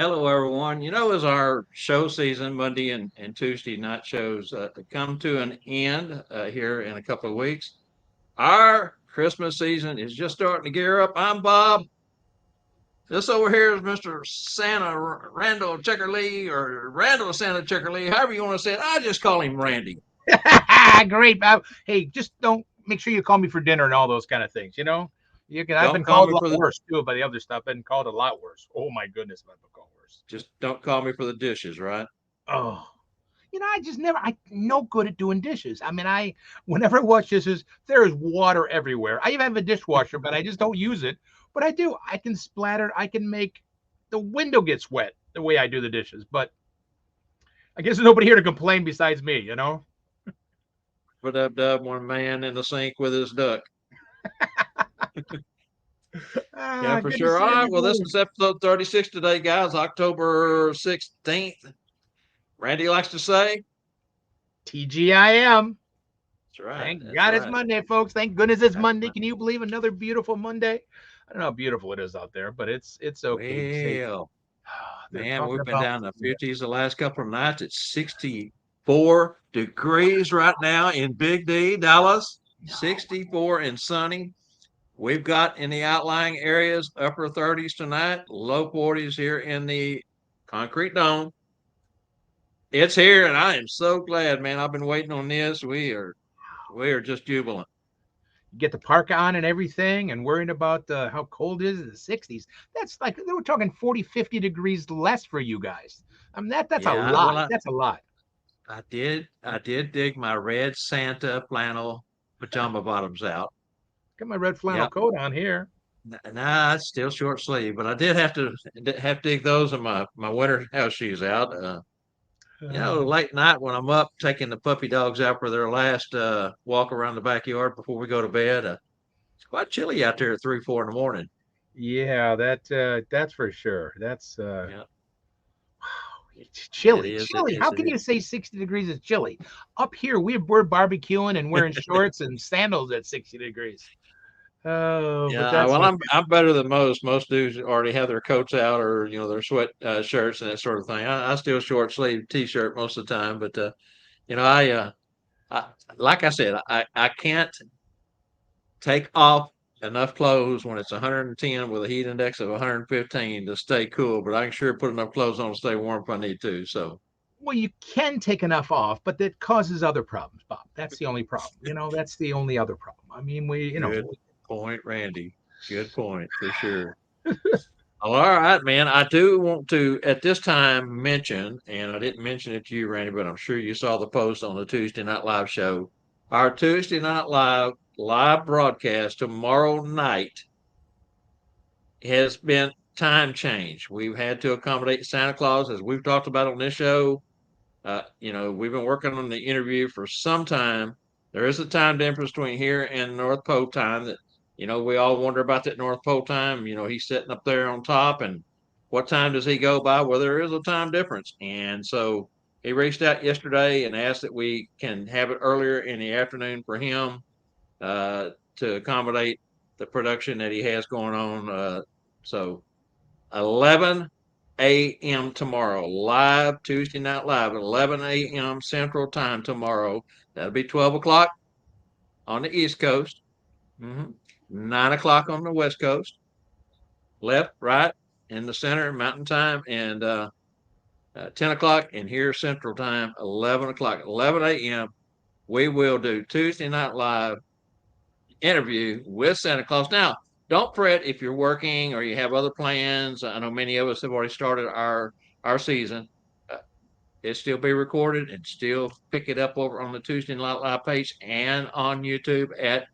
Hello, everyone. As our show season, Monday and Tuesday night shows come to an end here in a couple of weeks, our Christmas season is just starting to gear up. I'm Bob. This over here is Mr. Santa Randall Checkerlee or Randall Santa Checkerlee, however you want to say it. I just call him Randy. Great. Hey, just don't make sure you call me for dinner and all those kind of things. You can. I've Don't been call called me a lot for the worse too by the other stuff. I've been called a lot worse. Oh my goodness, I've been called worse. just don't call me for the dishes, right? Oh, I just never. I no good at doing dishes. I mean, whenever I wash dishes, there is water everywhere. I even have a dishwasher, but I just don't use it. But I do. I can splatter. I can make the window gets wet the way I do the dishes. But I guess there's nobody here to complain besides me. But dub one man in the sink with his duck. Yeah, for Good to sure. see All right. Well, this everybody. is episode 36 today, guys. October 16th. Randy likes to say, TGIM. that's right. Thank That's God it's right. Monday, folks. Thank goodness it's That's Monday. right. Can you believe another beautiful Monday? I don't know how beautiful it is out there, but it's okay. Say Well, they're man, talking we've been about down the yeah. 50s the last couple of nights. It's 64 degrees right now in Big D, Dallas. No. 64 and sunny. We've got in the outlying areas upper 30s tonight, low 40s here in the concrete dome. It's here, and I am so glad, man. I've been waiting on this. We are just jubilant. You get the parka on and everything and worrying about how cold it is in the 60s. That's like they were talking 40, 50 degrees less for you guys. I mean that's a Yeah, lot. well, That's a lot. I did dig my red Santa flannel pajama bottoms out. Got my red flannel Yep. coat on here. Nah, it's still short sleeve, but I did have to dig those and my winter house shoes out. Late night when I'm up taking the puppy dogs out for their last walk around the backyard before we go to bed. It's quite chilly out there at 3, 4 in the morning. Yeah, that's for sure. That's Yeah, It's it chilly. is. It Chilly. is. How It can you is. say 60 degrees is chilly? Up here, we're barbecuing and wearing shorts and sandals at 60 degrees. Oh, but Yeah, that's well, okay. I'm better than most. Most dudes already have their coats out or their sweat shirts and that sort of thing. I still short sleeve t-shirt most of the time, but you know I like I said I can't take off enough clothes when it's 110 with a heat index of 115 to stay cool, but I can sure put enough clothes on to stay warm if I need to. So Well, you can take enough off, but that causes other problems, Bob. That's the only problem. That's the only other problem. I mean, good point, Randy. Good point for sure. Well, all right, man. I do want to at this time mention, and I didn't mention it to you, Randy, but I'm sure you saw the post on the Tuesday Night Live show. Our Tuesday Night live broadcast tomorrow night has been time change. We've had to accommodate Santa Claus, as we've talked about on this show. We've been working on the interview for some time. There is a time difference between here and North Pole time that, we all wonder about that North Pole time. He's sitting up there on top, and what time does he go by? Well, there is a time difference. And so he reached out yesterday and asked that we can have it earlier in the afternoon for him uh, to accommodate the production that he has going on. So 11 a.m. tomorrow, live Tuesday Night Live, 11 a.m. Central Time tomorrow. That'll be 12 o'clock on the East Coast, 9 o'clock on the West Coast, left, right, in the center, Mountain Time, and 10 o'clock, and here Central Time, 11 o'clock, 11 a.m. We will do Tuesday Night Live interview with Santa Claus. Now, don't fret if you're working or you have other plans. I know many of us have already started our season. Uh, it still be recorded and still pick it up over on the Tuesday Night Live page and on YouTube at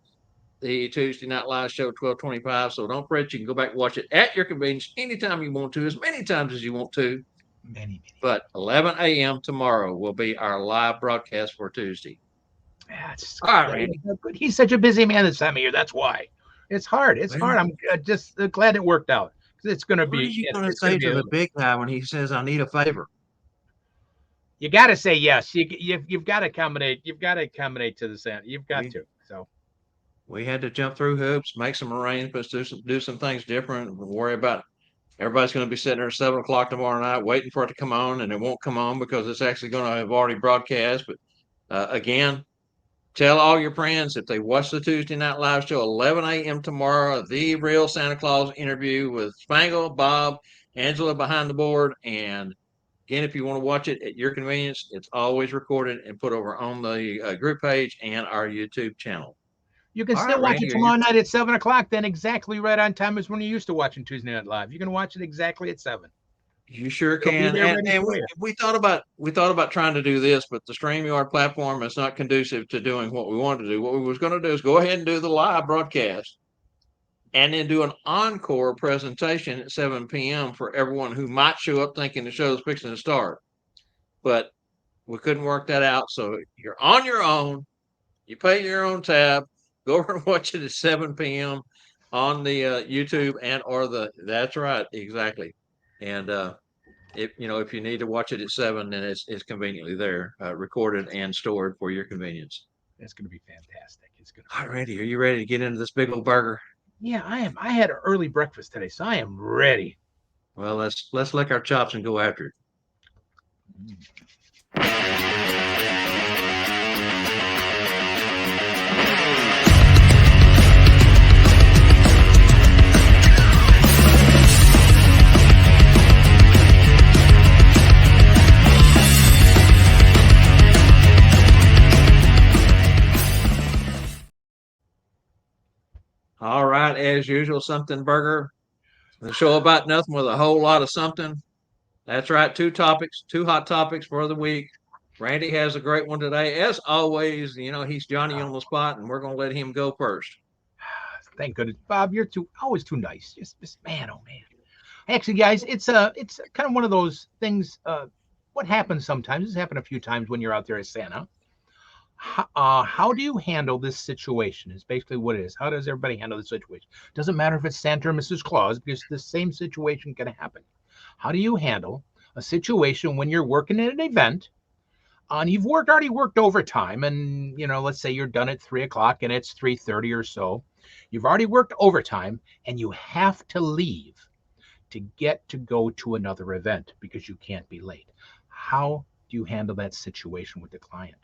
the Tuesday Night Live Show 1225. So don't fret. You can go back and watch it at your convenience anytime you want to, as many times as you want to. many, many. But 11 a.m. tomorrow will be our live broadcast for Tuesday. Yeah, it's All right, Randy. good. He's such a busy man this time of year. That's why. It's hard. It's hard. Well, I'm just glad it worked out. It's gonna what are be. you going to It's gonna say be. to the big guy when he says, I need a favor? You got to say yes. You've got to accommodate. You've got to accommodate to the Santa. You've got We to. So we had to jump through hoops, make some arrangements, do some things different, worry about Everybody's going to be sitting there at 7 o'clock tomorrow night waiting for it to come on, and it won't come on because it's actually going to have already broadcast. But again, tell all your friends if they watch the Tuesday Night Live show, 11 a.m. tomorrow, the real Santa Claus interview with Spangle, Bob, Angela behind the board. And again, if you want to watch it at your convenience, it's always recorded and put over on the group page and our YouTube channel. You can All still right, watch it Randy, are you tomorrow night at 7 o'clock. Then exactly right on time as when you're used to watching Tuesday Night Live. You can watch it exactly at 7. You sure It'll be can. there And ready and for we, you. we thought about we thought about trying to do this, but the StreamYard platform is not conducive to doing what we wanted to do. What we was going to do is go ahead and do the live broadcast and then do an encore presentation at 7 p.m. for everyone who might show up thinking the show's fixing to start. But we couldn't work that out. So you're on your own. You pay your own tab. Go over and watch it at 7 p.m. on the YouTube and or the. That's right, exactly. And if you need to watch it at 7, then it's conveniently there, recorded and stored for your convenience. It's going to be fantastic. It's going to All be. right, Randy, are you ready to get into this big old burger? Yeah, I am. I had an early breakfast today, so I am ready. Well, let's lick our chops and go after it. All right, as usual, something burger. The show about nothing with a whole lot of something. That's right, two topics, two hot topics for the week. Randy has a great one today. As always, he's Johnny on the spot, and we're going to let him go first. Thank goodness, Bob. You're too always too nice. Just man, oh man. Actually, guys, it's kind of one of those things. What happens sometimes? This happened a few times when you're out there as Santa. How do you handle this situation? Is basically what it is. How does everybody handle the situation? Doesn't matter if it's Santa or Mrs. Claus, because the same situation can happen. How do you handle a situation when you're working at an event and you've already worked overtime, and let's say you're done at 3 o'clock and it's 3:30 or so. You've already worked overtime and you have to leave to get to go to another event because you can't be late. How do you handle that situation with the client?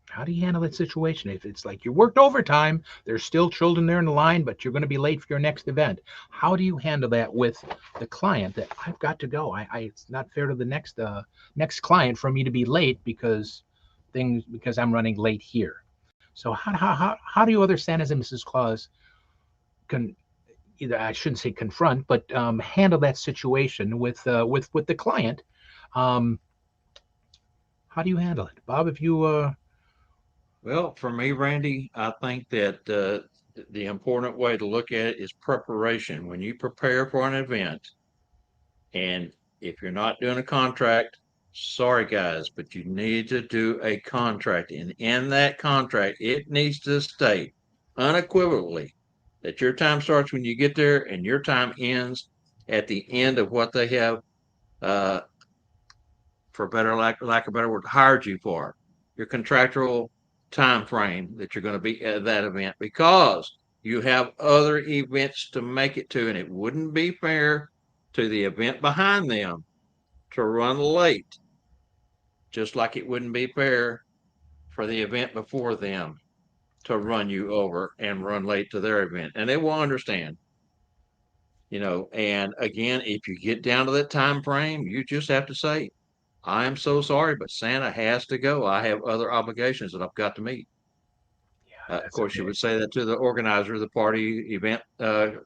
How do you handle that situation? If it's like you worked overtime, there's still children there in the line, but you're going to be late for your next event. How do you handle that with the client that I've got to go? It's not fair to the next client for me to be late because I'm running late here. So how do other Santas and Mrs. Claus can either, I shouldn't say confront, but handle that situation with the client? Um, how do you handle it, Bob? If you Well, for me, Randy, I think that the important way to look at it is preparation. When you prepare for an event, and if you're not doing a contract, sorry guys, but you need to do a contract. And in that contract, it needs to state unequivocally that your time starts when you get there and your time ends at the end of what they have, uh, for better lack of better word, hired you for. Your contractual time frame that you're going to be at that event, because you have other events to make it to, and it wouldn't be fair to the event behind them to run late, just like it wouldn't be fair for the event before them to run you over and run late to their event. And they will understand, and again, if you get down to that time frame, you just have to say, I am so sorry, but Santa has to go. I have other obligations that I've got to meet. yeah, Of that's a course, you big would say that to the organizer, the party event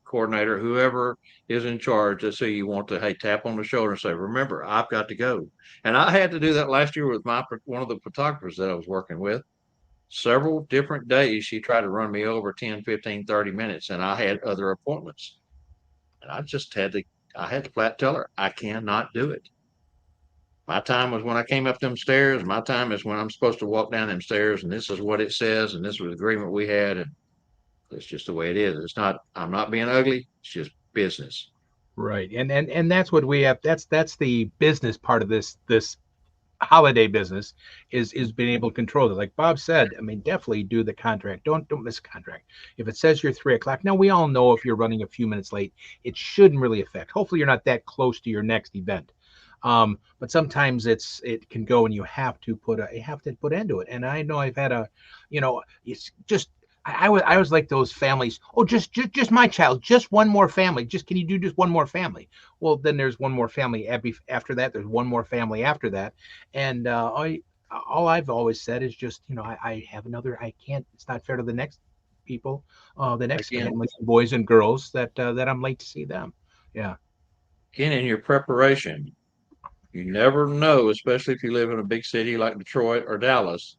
coordinator, whoever is in charge. That's who you want to, hey, tap on the shoulder and say, remember, I've got to go. And I had to do that last year with one of the photographers that I was working with. Several different days, she tried to run me over 10, 15, 30 minutes, and I had other appointments. And I had to flat tell her, I cannot do it. My time was when I came up them stairs. My time is when I'm supposed to walk down them stairs, and this is what it says, and this was the agreement we had, and it's just the way it is. It's not. I'm not being ugly. It's just business. right. And that's what we have. That's the business part of this holiday business is being able to control it. Like Bob said, I mean, definitely do the contract. Don't miss a contract. If it says you're 3 o'clock, now we all know if you're running a few minutes late, it shouldn't really affect. Hopefully, you're not that close to your next event. But sometimes it can go and you have to put into it. And I know I've had it's just I was like those families. Oh, just my child, just one more family. Just can you do just one more family? Well, then there's one more family after that. There's one more family after that, and all I've always said is just I have another. I can't. It's not fair to the next people, the next Again, families, boys and girls that I'm late to see them. Yeah, again, in your preparation, you never know, especially if you live in a big city like Detroit or Dallas,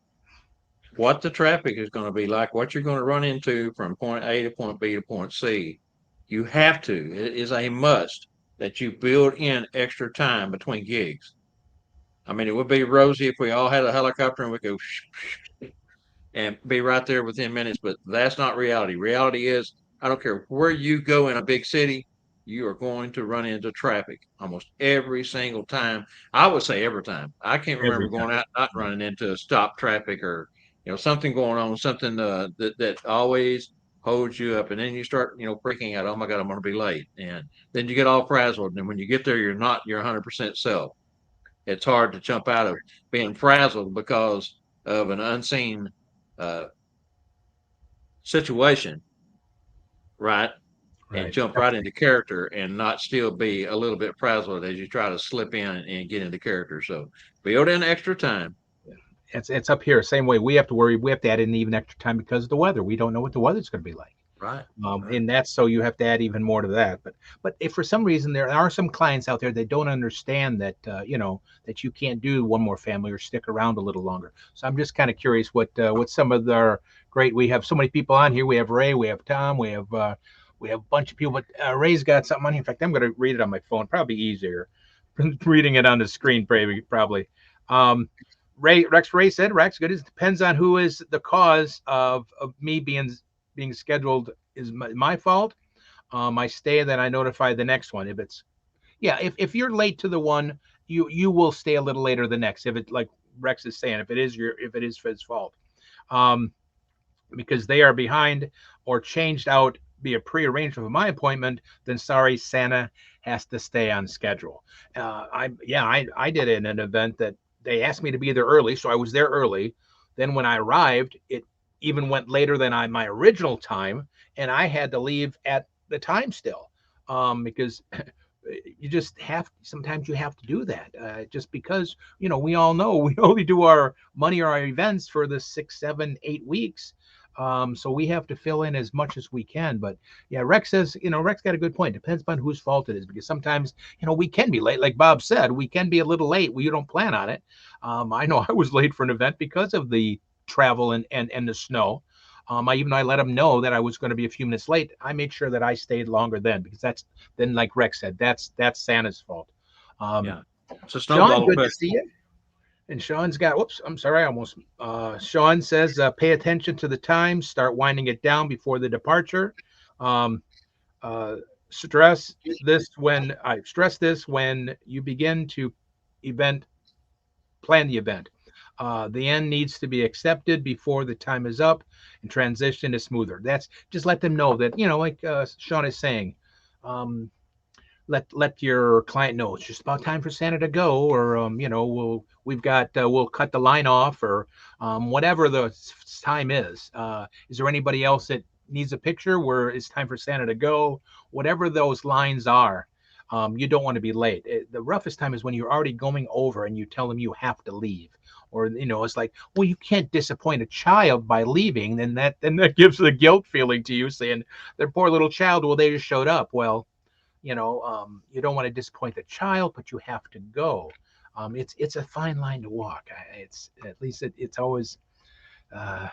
what the traffic is going to be like, what you're going to run into from point A to point B to point C. You have to. It is a must that you build in extra time between gigs. I mean, it would be rosy if we all had a helicopter and we go and be right there within minutes, but that's not reality. Reality is, I don't care where you go in a big city, you are going to run into traffic almost every single time. I would say every time. I can't remember every going out not time. running into stop traffic or something going on, something that always holds you up, and then you start freaking out. Oh my God, I'm going to be late, and then you get all frazzled. And when you get there, you're not your 100% self. It's hard to jump out of being frazzled because of an unseen uh, situation, right? And Right. jump right into character and not still be a little bit frazzled as you try to slip in and get into character. So build in extra time. It's up here same way. We have to worry. We have to add in even extra time because of the weather. We don't know what the weather's going to be like. Right. Right. And that's so you have to add even more to that. But if for some reason there are some clients out there that don't understand that that you can't do one more family or stick around a little longer. So I'm just kind of curious what some of their great. We have so many people on here. We have Ray, we have Tom, we have a bunch of people. But Ray's got something on here. In fact, I'm going to read it on my phone. Probably easier reading it on the screen. Probably. Um, Ray said, Rex, good. It depends on who is the cause of me being scheduled is my fault. I stay, then I notify the next one. If it's if you're late to the one, you will stay a little later the next. If it like Rex is saying, if it is his fault, um, because they are behind or changed out be a prearrangement of my appointment, then sorry, Santa has to stay on schedule. I did in an event that they asked me to be there early, so I was there early. Then when I arrived, it even went later than my original time, and I had to leave at the time still, because you just have sometimes you have to do that just because we all know we only do our money or our events for the 6 7 8 weeks, so we have to fill in as much as we can. But yeah, Rex says, Rex got a good point. Depends upon whose fault it is, because sometimes we can be late, like Bob said. We can be a little late. We don't plan on it. I know I was late for an event because of the travel and the snow. I let them know that I was going to be a few minutes late. I made sure that I stayed longer then, because that's then, like Rex said, that's Santa's fault. Um, Yeah. It's a Sean, snowball good to effect. see you. And Sean's got, whoops, I'm sorry, I almost. Sean says, pay attention to the time, start winding it down before the departure. Um, uh, stress this when you begin to event plan the event. The end needs to be accepted before the time is up, and transition is smoother. That's just let them know that like Sean is saying, um, let your client know it's just about time for Santa to go, or we'll cut the line off, or whatever the time is. Is there anybody else that needs a picture where it's time for Santa to go? Whatever those lines are. You don't want to be late. The roughest time is when you're already going over and you tell them you have to leave, or it's like, well, you can't disappoint a child by leaving. Then that gives the guilt feeling to you, saying their poor little child. Well, they just showed up. Well, you don't want to disappoint the child, but you have to go. It's a fine line to walk. It's at least it's always uh,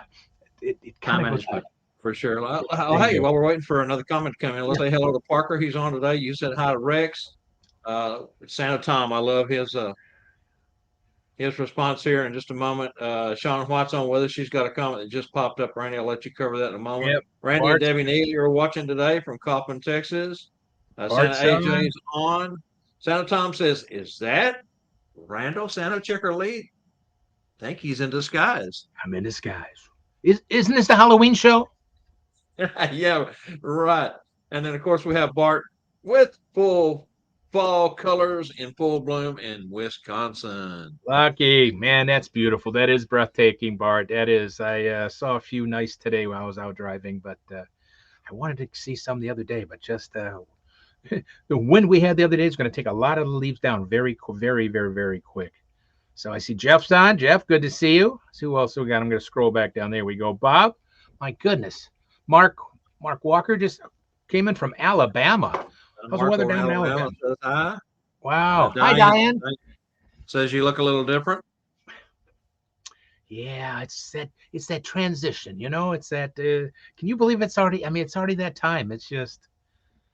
it kind Time of goes back. management for sure. There you Hey, go. while we're waiting for another comment to come in, let's Yeah, say hello to Parker. He's on today. You said hi to Rex. Santa Tom, I love his response here in just a moment. Sean White's on with us. She's got a comment that just popped up. Randy, I'll let you cover that in a moment. yep. Randy and Bart's Debbie Neely are watching today from Kaufman, Texas. Santa Bart's on. AJ's on. Santa Tom says, "Is that Randall Santa Chick or Lee? Think he's in disguise. I'm in disguise. Isn't this the Halloween show? Yeah, right. And then of course we have Bart with full fall colors in full bloom in Wisconsin. Lucky man, that's beautiful. That is breathtaking, Bart. That is. I saw a few nice today when I was out driving, but I wanted to see some the other day, but just the wind we had the other day is going to take a lot of the leaves down very, very, very quick. So I see Jeff's on. Jeff, good to see you. See who else we got. I'm going to scroll back down. There we go. Bob, my goodness. Mark Mark Walker just came in from Alabama. How's the weather Marco in down in Alabama Alabama? says hi. Wow. Hi, Diane Diane. says you look a little different. Yeah, it's that transition. It's that. Can you believe it's already? I mean, it's already that time. It's just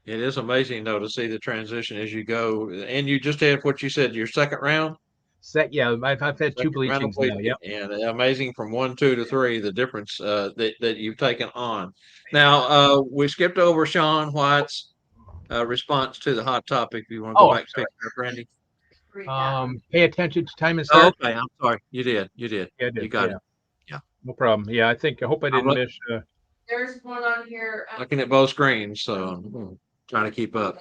It is amazing though to see the transition as you go. And you just had what you said, your second round. set. Yeah, I've had two Second round of bleachings now. bleaching, Yep. and amazing from 1, 2 to 3, the difference that you've taken on. Now we skipped over Sean White's response to the hot topic. If you want to go Oh, I'm back and pick it up, Randy. sorry. Pay attention to time and Oh, start. okay. I'm sorry. You did. You did. Yeah, I You did. got Yeah, it. Yeah. no problem. Yeah, I hope I I'm didn't miss. There's one on here. looking at both screens, so I'm trying to keep up.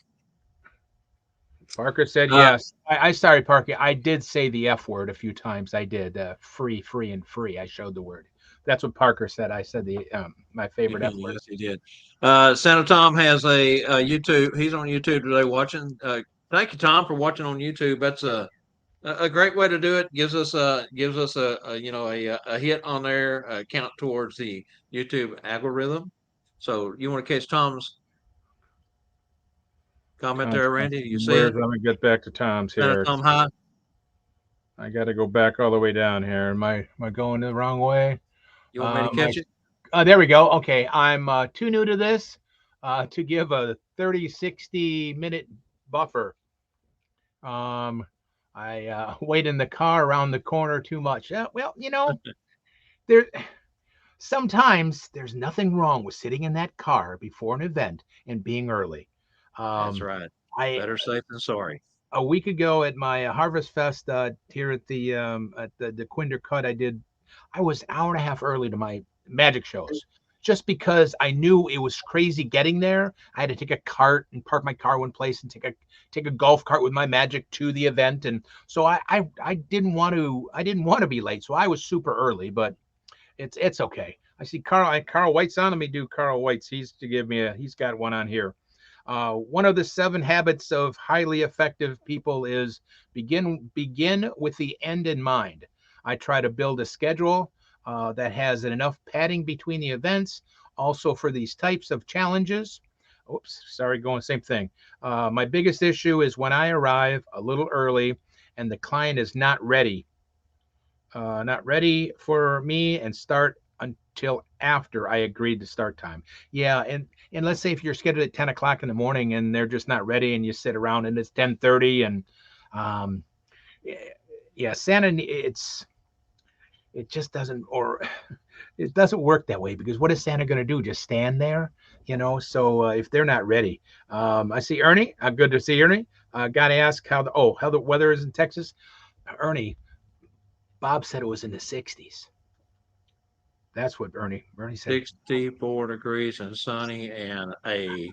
Parker said Uh, yes. Sorry, Parker. I did say the F word a few times. I did. Free, and free. I showed the word. That's what Parker said. I said the my favorite F word. yes, he did. Santa Tom has a YouTube. He's on YouTube today watching. Thank you, Tom, for watching on YouTube. That's a great way to do it. Gives us a hit on there, count towards the YouTube algorithm. So you want to catch Tom's comment there, Randy? You see Where's it? Let me get back to Tom's Santa here. Tom High. I got to go back all the way down here. Am I going the wrong way? You want me to My catch it? There we go. Okay, I'm too new to this to give a 30, 60 minute buffer. I wait in the car around the corner too much. Well, there sometimes there's nothing wrong with sitting in that car before an event and being early. That's Um, right. I Better safe than sorry. A week ago at my Harvest Fest here at the Quinder Cut, I was an hour and a half early to my magic shows just because I knew it was crazy getting there. I had to take a cart and park my car one place and take a golf cart with my magic to the event, and so I didn't want to be late, so I was super early, but it's okay. I see Carl White's on. Let me do Carl White's. He's got one on here. One of the 7 habits of highly effective people is begin with the end in mind. I try to build a schedule that has enough padding between the events. Also for these types of challenges. Oops, sorry, going same thing. My biggest issue is when I arrive a little early and the client is not ready for me and start until after I agreed to start time. Yeah, and let's say if you're scheduled at 10 o'clock in the morning and they're just not ready and you sit around and it's 10:30 and um yeah, Santa it just doesn't or it doesn't work that way because what is Santa going to do? Just stand there, So if they're not ready, I see Ernie. Good to see Ernie. Got to ask how the weather is in Texas. Ernie, Bob said it was in the 60s. That's what Bernie said. 64 degrees and sunny and a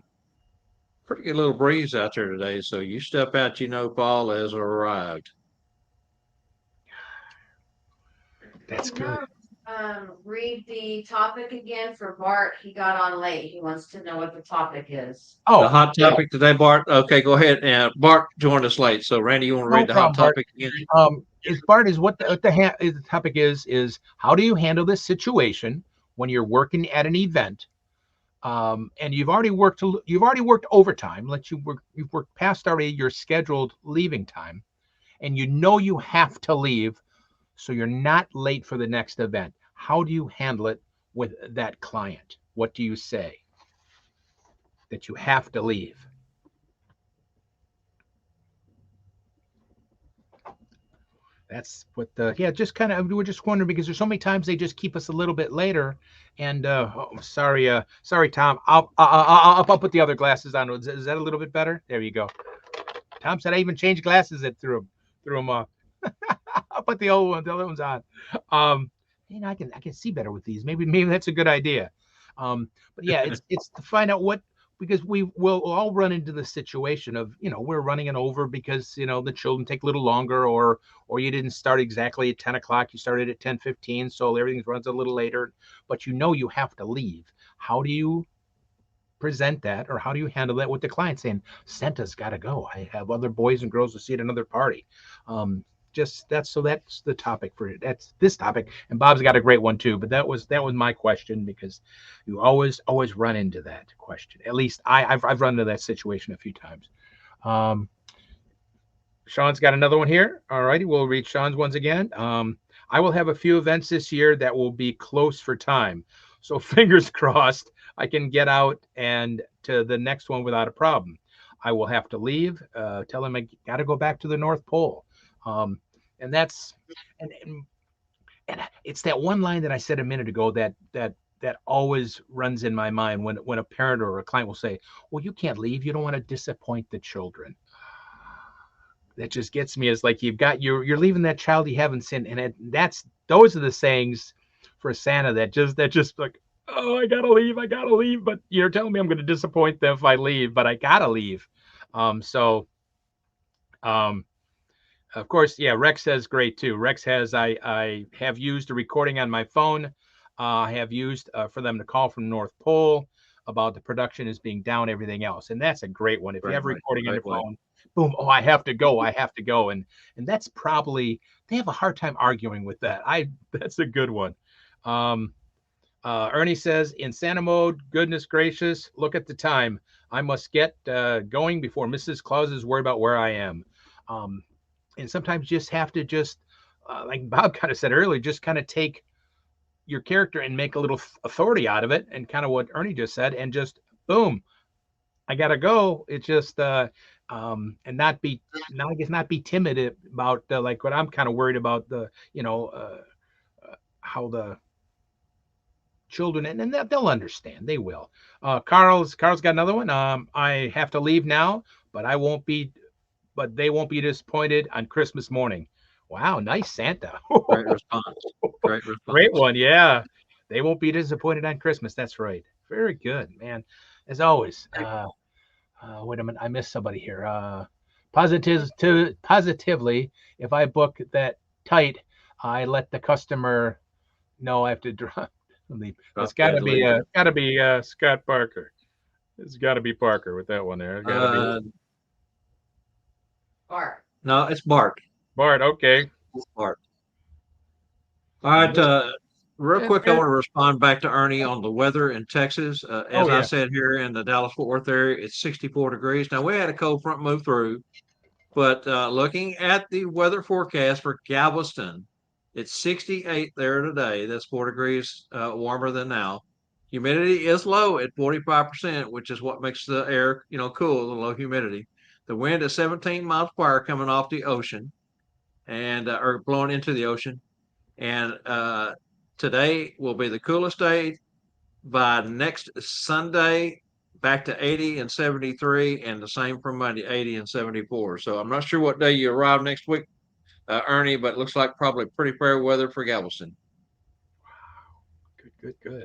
pretty good little breeze out there today. So you step out, fall has arrived. That's good. Read the topic again for Bart. He got on late. He wants to know what the topic is. Oh, The hot topic today, Bart. Okay, go ahead. And Bart joined us late. So Randy, you want to no read the hot problem, Bart. topic again? Is Bart is what the topic is how do you handle this situation when you're working at an event, and you've already worked overtime. You've worked past already your scheduled leaving time, and you have to leave, so you're not late for the next event. How do you handle it with that client? What do you say? That you have to leave. That's what just kind of, we were just wondering because there's so many times they just keep us a little bit later. And sorry, Tom. I'll put the other glasses on. Is that a little bit better? There you go. Tom said I even changed glasses that threw him off. put the old one, the other one's on. I can see better with these. Maybe that's a good idea. But yeah, it's to find out what, because we will all run into the situation of, we're running it over because, the children take a little longer, or you didn't start exactly at 10 o'clock, you started at 10:15, so everything runs a little later, but you have to leave. How do you present that, or how do you handle that with the client saying, Santa's got to go, I have other boys and girls to see at another party? That's the topic for it. That's this topic, and Bob's got a great one too, but that was my question, because you always run into that question. At least I've run into that situation a few times. Sean's got another one here. All righty, we'll read Sean's ones again. I will have a few events this year that will be close for time, so fingers crossed I can get out and to the next one without a problem. I will have to leave. Tell him I got to go back to the North Pole. And that's and it's that one line that I said a minute ago that always runs in my mind when a parent or a client will say, "Well, you can't leave. You don't want to disappoint the children." That just gets me, as like you're leaving that child you haven't seen, and those are the sayings for Santa that just like, oh, I gotta leave, but you're telling me I'm going to disappoint them if I leave, but I gotta leave. So of course, yeah, Rex says great too. Rex has, I have used a recording on my phone. I have used for them to call from North Pole about the production is being down, everything else. And that's a great one. If you have a recording on your phone, boom, oh, I have to go. And that's probably, they have a hard time arguing with that. That's a good one. Ernie says, in Santa mode, goodness gracious, look at the time. I must get going before Mrs. Claus is worried about where I am. And sometimes you just have to like Bob kind of said earlier, just kind of take your character and make a little authority out of it, and kind of what Ernie just said, and just boom, I gotta go. It's just and not be timid about like what I'm kind of worried about, the how the children, and they'll understand. They will. Carl's got another one. I have to leave now, but they won't be disappointed on Christmas morning. Wow, nice, Santa. Great response. Great response. Great one. Yeah. They won't be disappointed on Christmas. That's right. Very good, man. As always. Wait a minute. I missed somebody here. Positively, if I book that tight, I let the customer know I have to leave. It's gotta be Scott Parker. It's gotta be Parker with that one there. It's gotta be Bart. No, it's Bart. Bart. Okay. It's Bart. All right. Real quick, I want to respond back to Ernie on the weather in Texas. I said, here in the Dallas-Fort Worth area, it's 64 degrees. Now, we had a cold front move through, but looking at the weather forecast for Galveston, it's 68 there today. That's 4 degrees warmer than now. Humidity is low at 45%, which is what makes the air, cool, the low humidity. The wind is 17 miles per hour coming off the ocean or blowing into the ocean. And today will be the coolest day. By next Sunday, back to 80 and 73, and the same for Monday, 80 and 74. So I'm not sure what day you arrive next week, Ernie, but it looks like probably pretty fair weather for Galveston. Wow.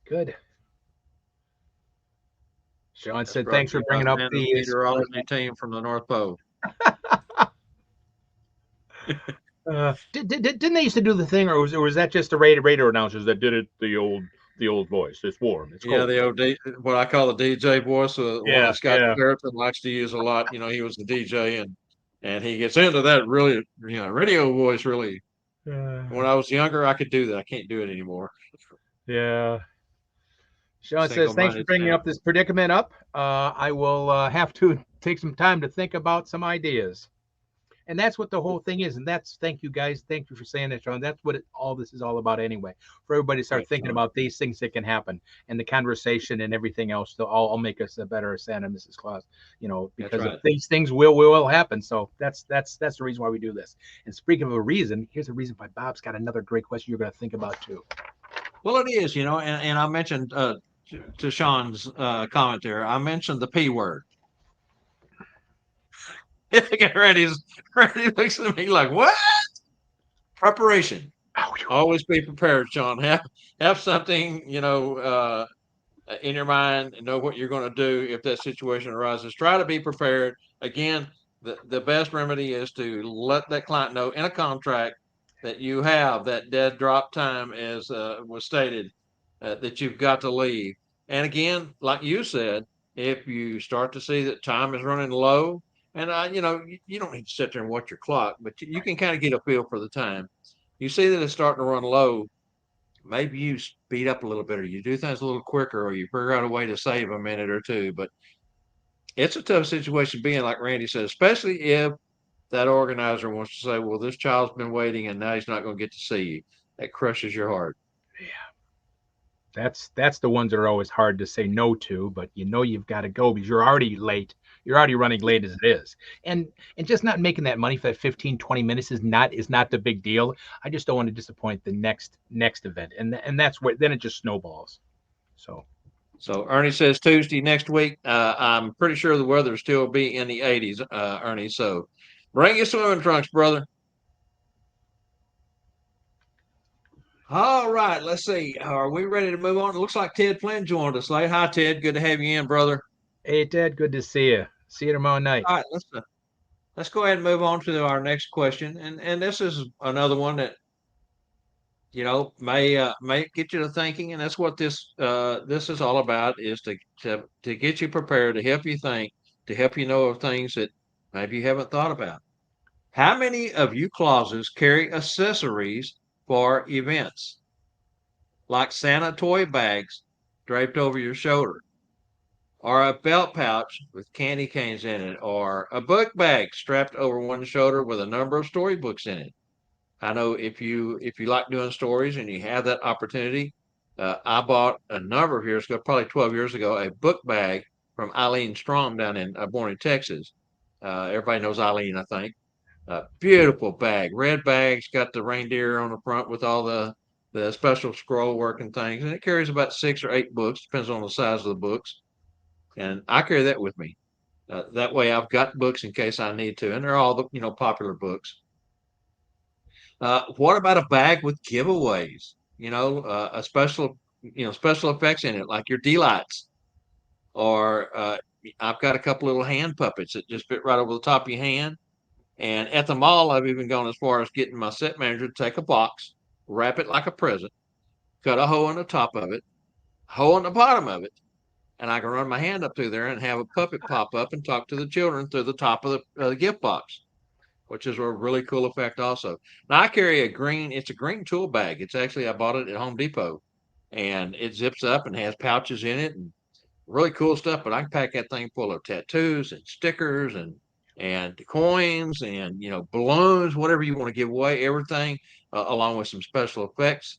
Good. Sean said, thanks for bringing up the meteorology team from the North Pole. Didn't they used to do the thing, or was that just the radio announcers that did it the old voice? It's warm. It's cold. Yeah, the old what I call the DJ voice. One that Scott Sheraton likes to use a lot. He was the DJ, and he gets into that really, radio voice really. When I was younger, I could do that. I can't do it anymore. Yeah. Sean says, thanks for bringing up this predicament up. I will have to take some time to think about some ideas. And that's what the whole thing is. And thank you guys. Thank you for saying that, Sean. That's what all this is all about anyway. For everybody to start thinking about these things that can happen, and the conversation and everything else. They'll all make us a better Santa and Mrs. Claus, because these things will happen. So that's the reason why we do this. And speaking of a reason, here's a reason why Bob's got another great question you're going to think about too. Well, it is, and I mentioned to Sean's comment there, I mentioned the P word. Randy looks at me like, what? Preparation. Oh, Always be prepared, Sean. Have something, in your mind and know what you're going to do if that situation arises. Try to be prepared. Again, the best remedy is to let that client know in a contract that you have that dead drop time, as was stated, that you've got to leave. And again, like you said, if you start to see that time is running low, and you don't need to sit there and watch your clock, but you can kind of get a feel for the time. You see that it's starting to run low, maybe you speed up a little bit or you do things a little quicker or you figure out a way to save a minute or two. But it's a tough situation being like Randy said, especially if that organizer wants to say, well, this child's been waiting and now he's not going to get to see you. That crushes your heart. that's the ones that are always hard to say no to, but you've got to go because you're already late. You're already running late as it is. And just not making that money for that 15, 20 minutes is not the big deal. I just don't want to disappoint the next event. And that's where then it just snowballs. So So Ernie says Tuesday next week. I'm pretty sure the weather will still be in the 80s, Ernie. So bring your swimming trunks, brother. All right, let's see. Are we ready to move on? It looks like Ted Flynn joined us late. Hi, Ted. Good to have you in, brother. hey Ted, good to see you. See you tomorrow night. All right, let's go ahead and move on to our next question. And this is another one that may get you to thinking, and that's what this is all about, is to get you prepared, to help you think, to help you know of things that maybe you haven't thought about. How many of you closets carry accessories for events, like Santa toy bags draped over your shoulder, or a belt pouch with candy canes in it, or a book bag strapped over one shoulder with a number of storybooks in it? I know if you like doing stories and you have that opportunity, I bought a number of years ago, probably 12 years ago, a book bag from Eileen Strom down in born in Texas. Everybody knows Eileen, I think. Beautiful bag, red bag's got the reindeer on the front with all the special scroll work and things, and it carries about 6 or 8 books, depends on the size of the books. And I carry that with me. That way, I've got books in case I need to, and they're all the popular books. What about a bag with giveaways? A special effects in it, like your D-lights, or I've got a couple little hand puppets that just fit right over the top of your hand. And at the mall, I've even gone as far as getting my set manager to take a box, wrap it like a present, cut a hole in the top of it, hole in the bottom of it, and I can run my hand up through there and have a puppet pop up and talk to the children through the top of the gift box, which is a really cool effect also. Now I carry it's a green tool bag. I bought it at Home Depot, and it zips up and has pouches in it and really cool stuff. But I can pack that thing full of tattoos and stickers and coins and balloons, whatever you want to give away, everything, along with some special effects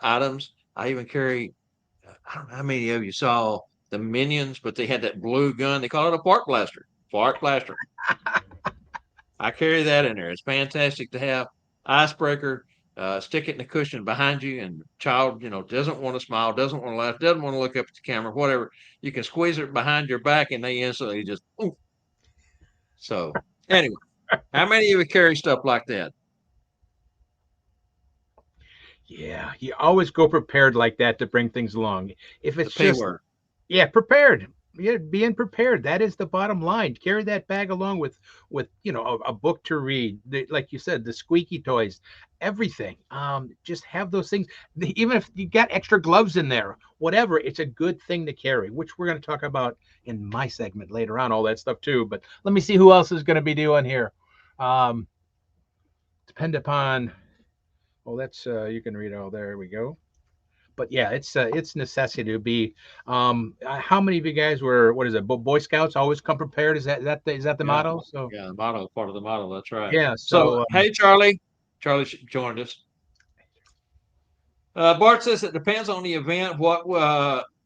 items. I even carry. I don't know how many of you saw the Minions, but they had that blue gun. They call it a fart blaster. Fart blaster. I carry that in there. It's fantastic to have. Icebreaker. Stick it in the cushion behind you, and the child, doesn't want to smile, doesn't want to laugh, doesn't want to look up at the camera, whatever. You can squeeze it behind your back, and they instantly just. Ooh. So anyway, how many of you carry stuff like that? Yeah, you always go prepared like that to bring things along. If The it's P just word. Yeah, prepared. Yeah, being prepared. That is the bottom line. Carry that bag along with a book to read. Like you said, the squeaky toys, everything. Just have those things. Even if you got extra gloves in there, whatever, it's a good thing to carry. Which we're going to talk about in my segment later on. All that stuff too. But let me see who else is going to be doing here. Um, depend upon. Oh, that's you can read. Oh, there we go. But yeah, it's necessity to be. How many of you guys were? What is it? Boy Scouts always come prepared. Is that the Yeah, motto? So yeah, the model, part of the model. That's right. yeah. So, So hey, Charlie. Charlie joined us. Bart says it depends on the event. What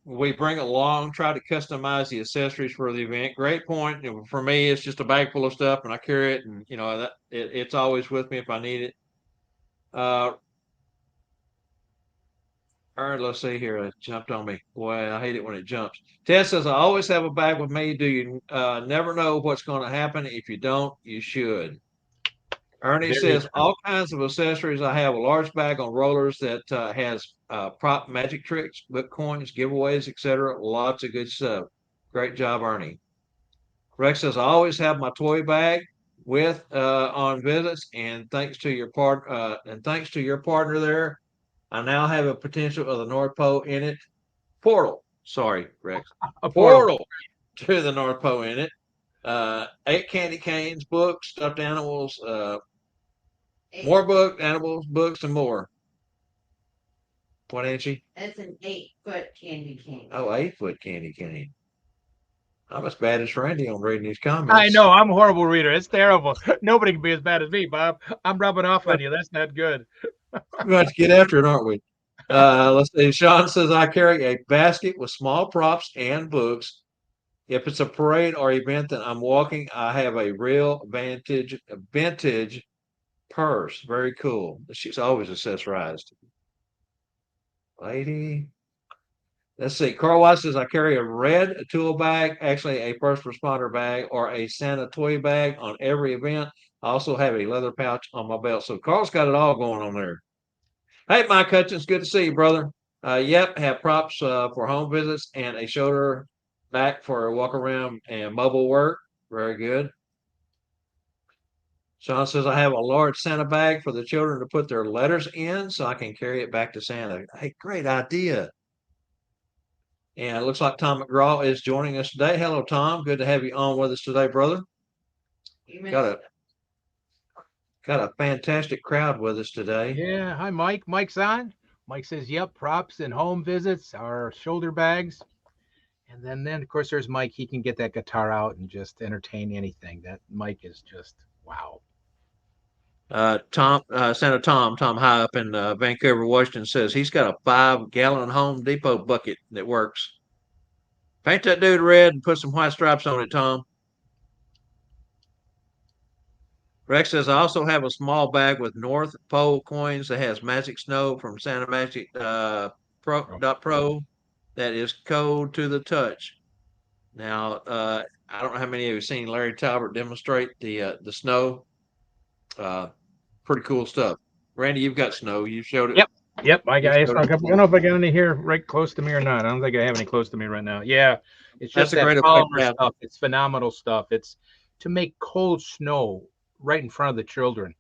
we bring along, try to customize the accessories for the event. Great point. For me, it's just a bag full of stuff, and I carry it, and it's always with me if I need it. Uh, All right, let's see here. It jumped on me. Boy, I hate it when it jumps. Ted says, I always have a bag with me. Do you never know what's going to happen? If you don't, you should. Ernie Very says, true. all kinds of accessories. I have a large bag on rollers that has prop magic tricks, book coins, giveaways, etc. Lots of good stuff. Great job, Ernie. Rex says, I always have my toy bag with on visits, and thanks to your partner there, I now have a potential of the North Pole in it. Portal. Sorry, Rex. A portal. Portal to the North Pole in it. 8 candy canes, books, stuffed animals, more books, animals, books, and more. What, Angie? That's an 8-foot candy cane. Oh, 8-foot candy cane. I'm as bad as Randy on reading these I comments. know. I'm a horrible reader. It's terrible. Nobody can be as bad as me, Bob. I'm rubbing off on you. That's not good. We're going to get after it, aren't we? Let's see. Sean says, I carry a basket with small props and books. If it's a parade or event that I'm walking, I have a real vintage purse. Very cool. She's always accessorized. Lady. Let's see. Carl Watts says, I carry a red tool bag, actually a first responder bag, or a Santa toy bag on every event. I also have a leather pouch on my belt. So Carl's got it all going on there. Hey, Mike Hutchins, good to see you, brother. Yep, have props for home visits and a shoulder back for a walk around and mobile work. Very good. Sean says, I have a large Santa bag for the children to put their letters in so I can carry it back to Santa. Hey, great idea. And it looks like Tom McGraw is joining us today. Hello, Tom. Good to have you on with us today, brother. Got a fantastic crowd with us today. Yeah. Hi, Mike. Mike's on. Mike says, yep, props and home visits are shoulder bags. And then of course, there's Mike. He can get that guitar out and just entertain anything. That Mike is just, wow. Tom high up in Vancouver, Washington says he's got a 5-gallon Home Depot bucket that works. Paint that dude red and put some white stripes on it, Tom. Rex says, I also have a small bag with North Pole coins that has Magic Snow from Santa Magic Pro that is cold to the touch. Now, I don't know how many of you have seen Larry Talbot demonstrate the snow. Pretty cool stuff. Randy, you've got snow. You showed it. Yep. I don't know if I got any here right close to me or not. I don't think I have any close to me right now. Yeah. It's just that polymer stuff. It's phenomenal stuff. It's to make cold snow right in front of the children.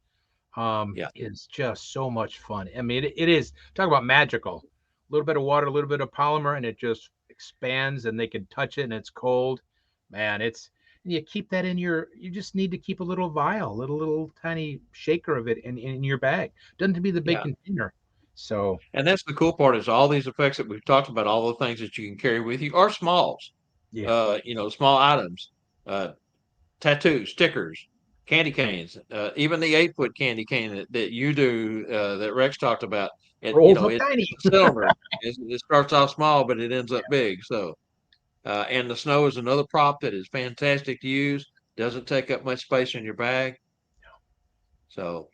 Is just so much fun. I mean, it is. Talk about magical. A little bit of water, a little bit of polymer, and it just expands, and they can touch it, and it's cold. Man, you keep that you just need to keep a little vial, little tiny shaker of it in your bag. Doesn't have to be the big container. So, and that's the cool part is all these effects that we've talked about, all the things that you can carry with you are smalls. Small items, tattoos, stickers, candy canes, even the 8-foot candy cane that you do, that Rex talked about. It's tiny. cylinder. It starts off small, but it ends up big. So, and the snow is another prop that is fantastic to use. Doesn't take up much space in your bag. So,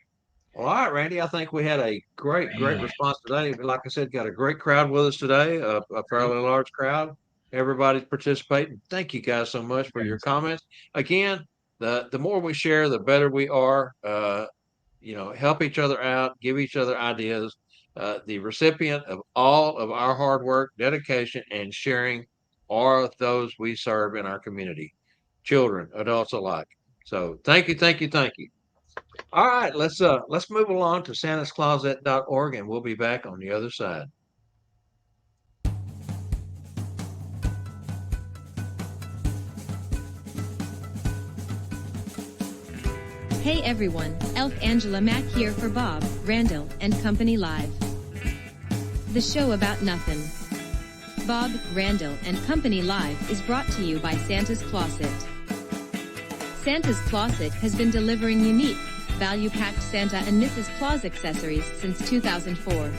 well, all right, Randy. I think we had a great response today. Like I said, got a great crowd with us today. A fairly large crowd. Everybody's participating. Thank you guys so much for your comments. Again, the more we share, the better we are. Help each other out, give each other ideas. The recipient of all of our hard work, dedication, and sharing are those we serve in our community, children, adults alike. So thank you. All right, let's move along to santascloset.org, and we'll be back on the other side. Hey everyone, Elf Angela Mack here for Bob, Randyl, and Company Live. The show about nothing. Bob, Randyl, and Company Live is brought to you by Santa's Closet. Santa's Closet has been delivering unique, value-packed Santa and Mrs. Claus accessories since 2004.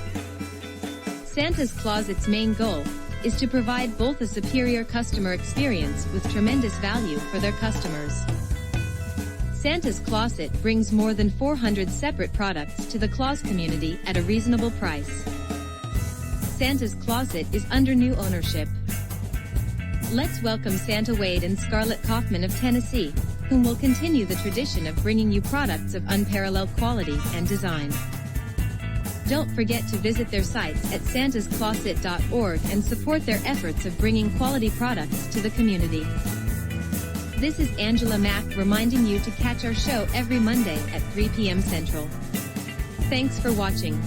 Santa's Closet's main goal is to provide both a superior customer experience with tremendous value for their customers. Santa's Closet brings more than 400 separate products to the Claus community at a reasonable price. Santa's Closet is under new ownership. Let's welcome Santa Wade and Scarlett Kaufman of Tennessee, whom will continue the tradition of bringing you products of unparalleled quality and design. Don't forget to visit their sites at santascloset.org and support their efforts of bringing quality products to the community. This is Angela Mack reminding you to catch our show every Monday at 3 p.m. Central. Thanks for watching.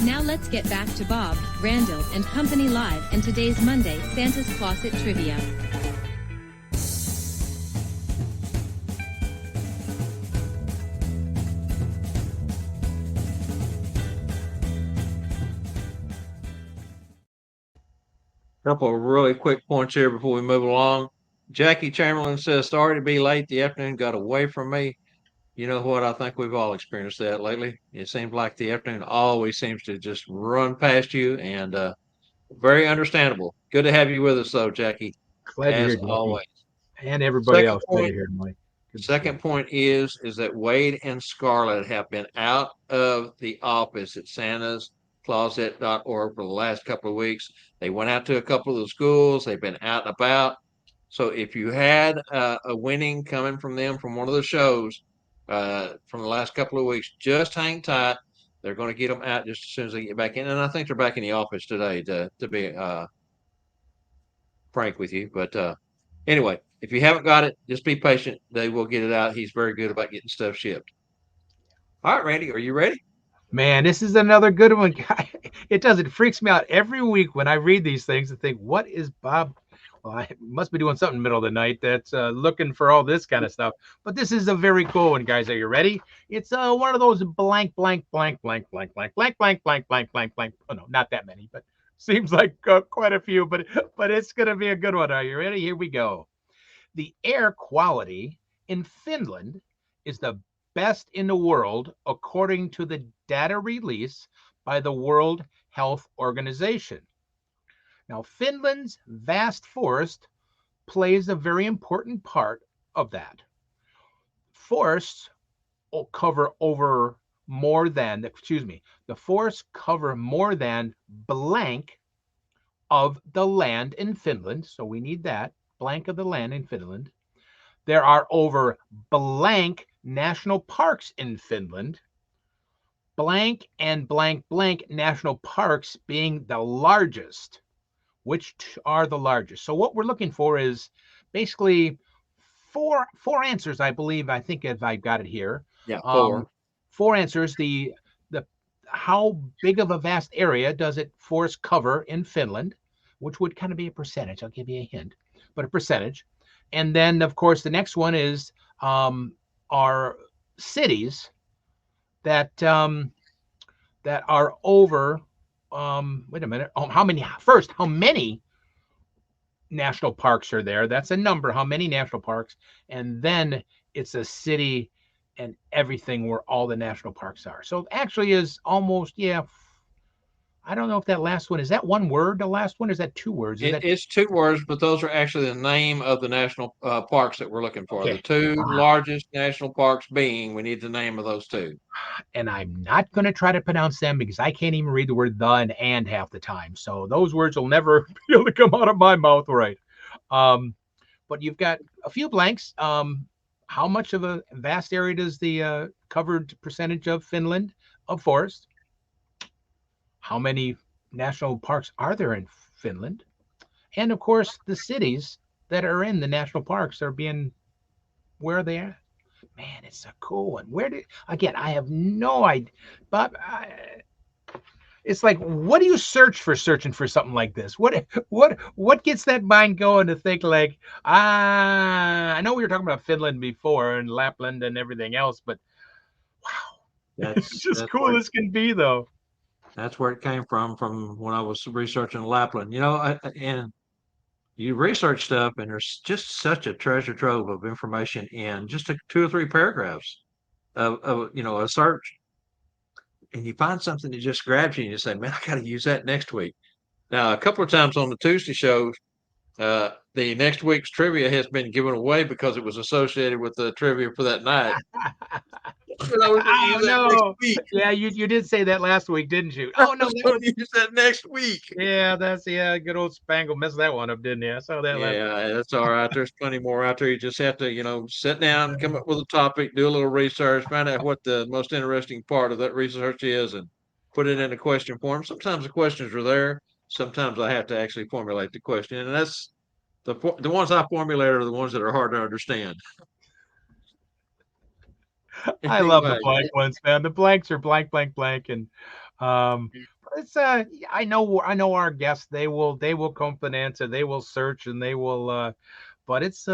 Now let's get back to Bob, Randyl, and Company Live and today's Monday Santa's Closet Trivia. Couple of really quick points here before we move along. Jackie Chamberlain says, sorry to be late. The afternoon got away from me. You know what? I think we've all experienced that lately. It seems like the afternoon always seems to just run past you, and very understandable. Good to have you with us, though, Jackie, Glad you're as here, Jackie. always. And everybody Second else. Glad point, you're here, Mike. Second point is that Wade and Scarlett have been out of the office at santascloset.org for the last couple of weeks. They went out to a couple of the schools. They've been out and about. So if you had a winning coming from them from one of the shows from the last couple of weeks, just hang tight. They're going to get them out just as soon as they get back in. And I think they're back in the office today to be frank with you. But anyway, if you haven't got it, just be patient. They will get it out. He's very good about getting stuff shipped. All right, Randy, are you ready? Man, this is another good one. It freaks me out every week when I read these things and think, what is Bob? Well, I must be doing something in the middle of the night that's looking for all this kind of stuff. But this is a very cool one, guys. Are you ready? It's one of those blank, blank, blank, blank, blank, blank, blank, blank, blank, blank, blank, blank. Oh, no, not that many, but seems like quite a few. But it's going to be a good one. Are you ready? Here we go. The air quality in Finland is the best in the world, according to the data release by the World Health Organization. Now, Finland's vast forest plays a very important part of that. Forests cover over more than, the forests cover more than blank of the land in Finland. So we need that, blank of the land in Finland. There are over blank national parks in Finland. Blank and blank blank national parks being the largest. Which are the largest? So what we're looking for is basically four answers, I believe. I think if I've got it here. Yeah, four. Four answers. The how big of a vast area does it forest cover in Finland, which would kind of be a percentage. I'll give you a hint, but a percentage. And then, of course, the next one is are cities that that are over. Wait a minute. How many national parks are there? That's a number. How many national parks? And then it's a city and everything where all the national parks are. So it actually is almost, yeah. I don't know if that last one, is that one word, the last one, or is that two words? It's two words, but those are actually the name of the national parks that we're looking for. Okay. The two largest national parks being, we need the name of those two. And I'm not going to try to pronounce them because I can't even read the word the and half the time. So those words will never be able to come out of my mouth right. But you've got a few blanks. How much of a vast area does the covered percentage of Finland of forest? How many national parks are there in Finland? And of course, the cities that are in the national parks where are they at? Man, it's a cool one. Again, I have no idea. Bob, it's like, what do you search for searching for something like this? What gets that mind going to think like, I know we were talking about Finland before and Lapland and everything else, but wow, it's just cool as can be, though. That's where it came from when I was researching Lapland. And you research stuff, and there's just such a treasure trove of information in just 2 or 3 paragraphs of a search. And you find something that just grabs you, and you say, man, I got to use that next week. Now, a couple of times on the Tuesday shows, the next week's trivia has been given away because it was associated with the trivia for that night. But I was going to Oh use that next no! week. Yeah, you did say that last week, didn't you? I Oh no, was that going was to use that next week. good old Spangle messed that one up, didn't you? I saw that last. Yeah, that's all right. There's plenty more out there. You just have to, sit down, come up with a topic, do a little research, find out what the most interesting part of that research is, and put it in a question form. Sometimes the questions are there. Sometimes I have to actually formulate the question, and that's the ones I formulate are the ones that are hard to understand. I love the Anyway, blank ones, man. The blanks are blank, blank, blank, and it's I know our guests. They will come and answer. They will search and they will. But it's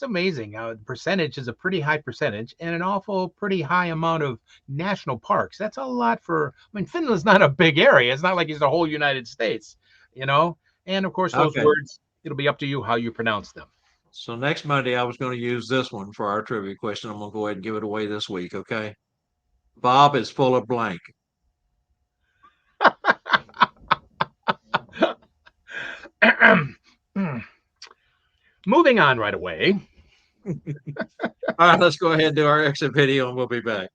amazing. The percentage is a pretty high percentage and an awful pretty high amount of national parks. That's a lot for. I mean, Finland's not a big area. It's not like it's the whole United States, you know. And of course, those okay. words. It'll be up to you how you pronounce them. So next Monday, I was going to use this one for our trivia question. I'm going to go ahead and give it away this week. Okay. Bob is full of blank. Moving on right away. All right, let's go ahead and do our exit video, and we'll be back.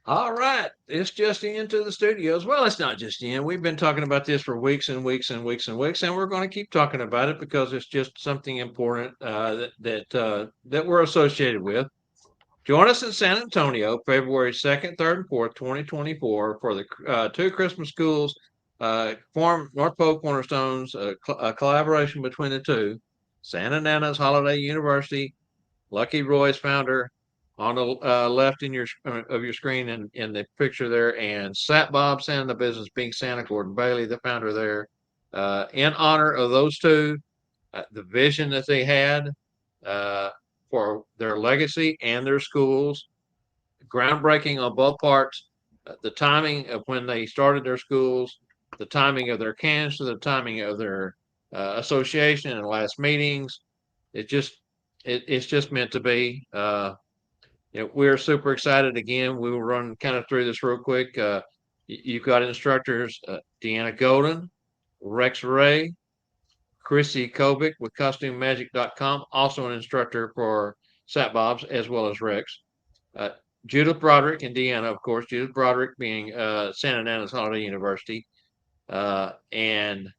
All right, it's just into the studios. Well, it's not just in. We've been talking about this for weeks and weeks and weeks and weeks, and we're going to keep talking about it because it's just something important that we're associated with. Join us in San Antonio, February 2nd, 3rd, and 4th, 2024, for the two Christmas schools form North Pole Cornerstones, a collaboration between the two. Santa Nana's Holiday University, Lucky Roy's founder, on the left in of your screen in the picture there, and Sat Bob Santa the Business Being Santa, Gordon Bailey, the founder there. In honor of those two, the vision that they had for their legacy and their schools, groundbreaking on both parts, the timing of when they started their schools, the timing of their cancer, the timing of their association and last meetings. It's just meant to be. We're super excited again. We will run kind of through this real quick. You've got instructors Deanna Golden, Rex Ray, Chrissy Kovic with CostumeMagic.com, also an instructor for Sat Bob's as well as Rex. Judith Broderick and Deanna, of course. Judith Broderick being Santa Nana's Holiday University. And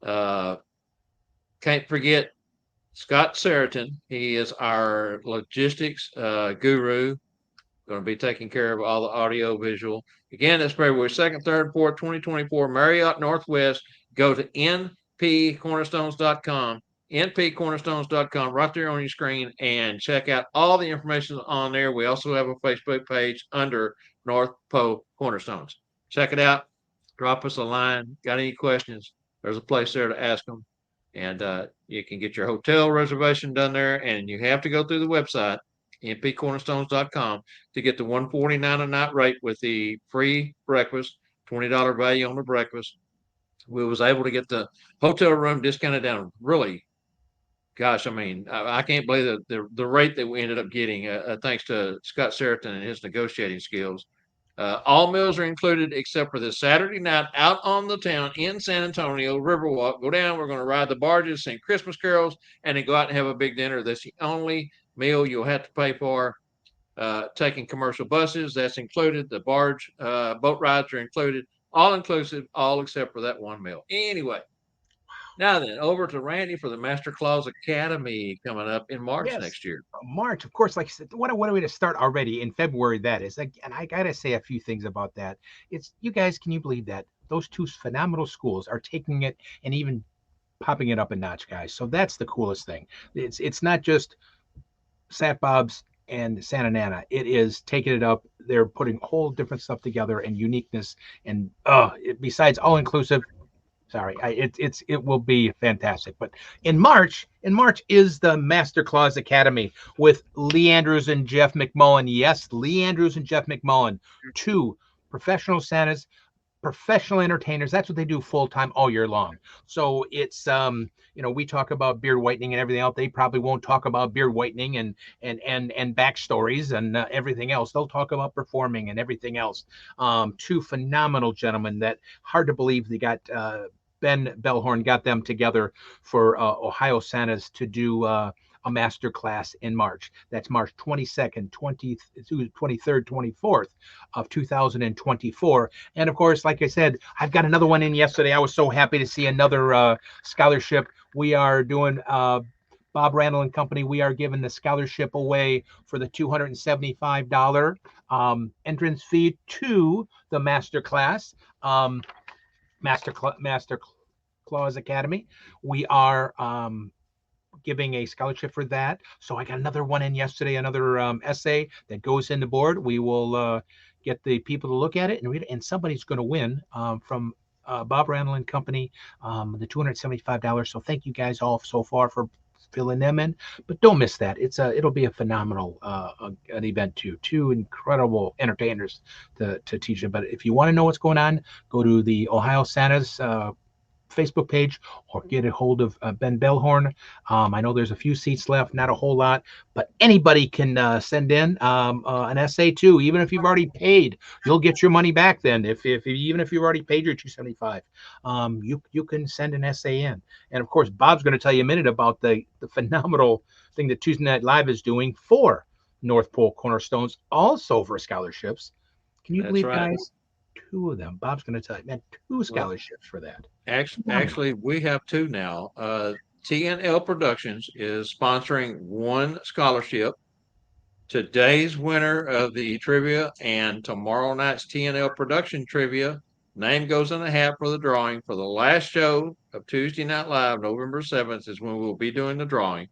can't forget Scott Seriton. He is our logistics guru, going to be taking care of all the audio visual. Again, that's February 2nd, 3rd, 4th, 2024, Marriott Northwest. Go to npcornerstones.com, npcornerstones.com, right there on your screen, and check out all the information on there. We also have a Facebook page under North Pole Cornerstones. Check it out. Drop us a line. Got any questions? There's a place there to ask them. And you can get your hotel reservation done there, and you have to go through the website, npcornerstones.com, to get the $149 a night rate with the free breakfast, $20 value on the breakfast. We was able to get the hotel room discounted down really. Gosh, I mean, I can't believe the rate that we ended up getting, thanks to Scott Seriton and his negotiating skills. All meals are included except for this Saturday night out on the town in San Antonio, Riverwalk. Go down. We're going to ride the barges, sing Christmas carols, and then go out and have a big dinner. That's the only meal you'll have to pay for. Taking commercial buses, that's included. The barge boat rides are included. All inclusive, all except for that one meal. Anyway, now then, over to Randy for the Master Claus Academy coming up in March Yes. next year. March, of course, like I said, what a way to start already in February that is. And I gotta say a few things about that. It's you guys, can you believe that those two phenomenal schools are taking it and even popping it up a notch, guys? So that's the coolest thing. It's not just Sat Bob's and Santa Nana. It is taking it up. They're putting whole different stuff together and uniqueness and besides all inclusive, Sorry, it will be fantastic. But in March is the Master Claus Academy with Lee Andrews and Jeff McMullen. Yes, Lee Andrews and Jeff McMullen, two professional Santas, professional entertainers. That's what they do full time all year long. So it's we talk about beard whitening and everything else. They probably won't talk about beard whitening and backstories and everything else. They'll talk about performing and everything else. Two phenomenal gentlemen that hard to believe they got Ben Bellhorn got them together for Ohio Santas to do a master class in March. That's March 22nd, 23rd, 24th of 2024. And of course, like I said, I've got another one in yesterday. I was so happy to see another scholarship. We are doing Bob Randyl and Company. We are giving the scholarship away for the $275 entrance fee to the master class. Master Claus Academy. We are giving a scholarship for that. So I got another one in yesterday, another essay that goes in the board. We will get the people to look at it and read it, and somebody's going to win from Bob Randyl and Company, the $275. So thank you guys all so far for filling them in, but don't miss that. It'll be a phenomenal an event too. Two incredible entertainers to teach them. But if you want to know what's going on, go to the Ohio Santas Facebook page or get a hold of Ben Bellhorn. I know there's a few seats left, not a whole lot, but anybody can send in an essay too. Even if you've already paid, you'll get your money back then. Even if you've already paid your $275, you can send an essay in. And of course, Bob's going to tell you a minute about the phenomenal thing that Tuesday Night Live is doing for North Pole Cornerstones, also for scholarships. Can you believe, right, guys? Two of them. Bob's going to tell you, man, two scholarships for that. Actually, we have two now. TNL Productions is sponsoring one scholarship. Today's winner of the trivia and tomorrow night's TNL Production trivia name goes in the hat for the drawing for the last show of Tuesday Night Live, November 7th is when we'll be doing the drawing.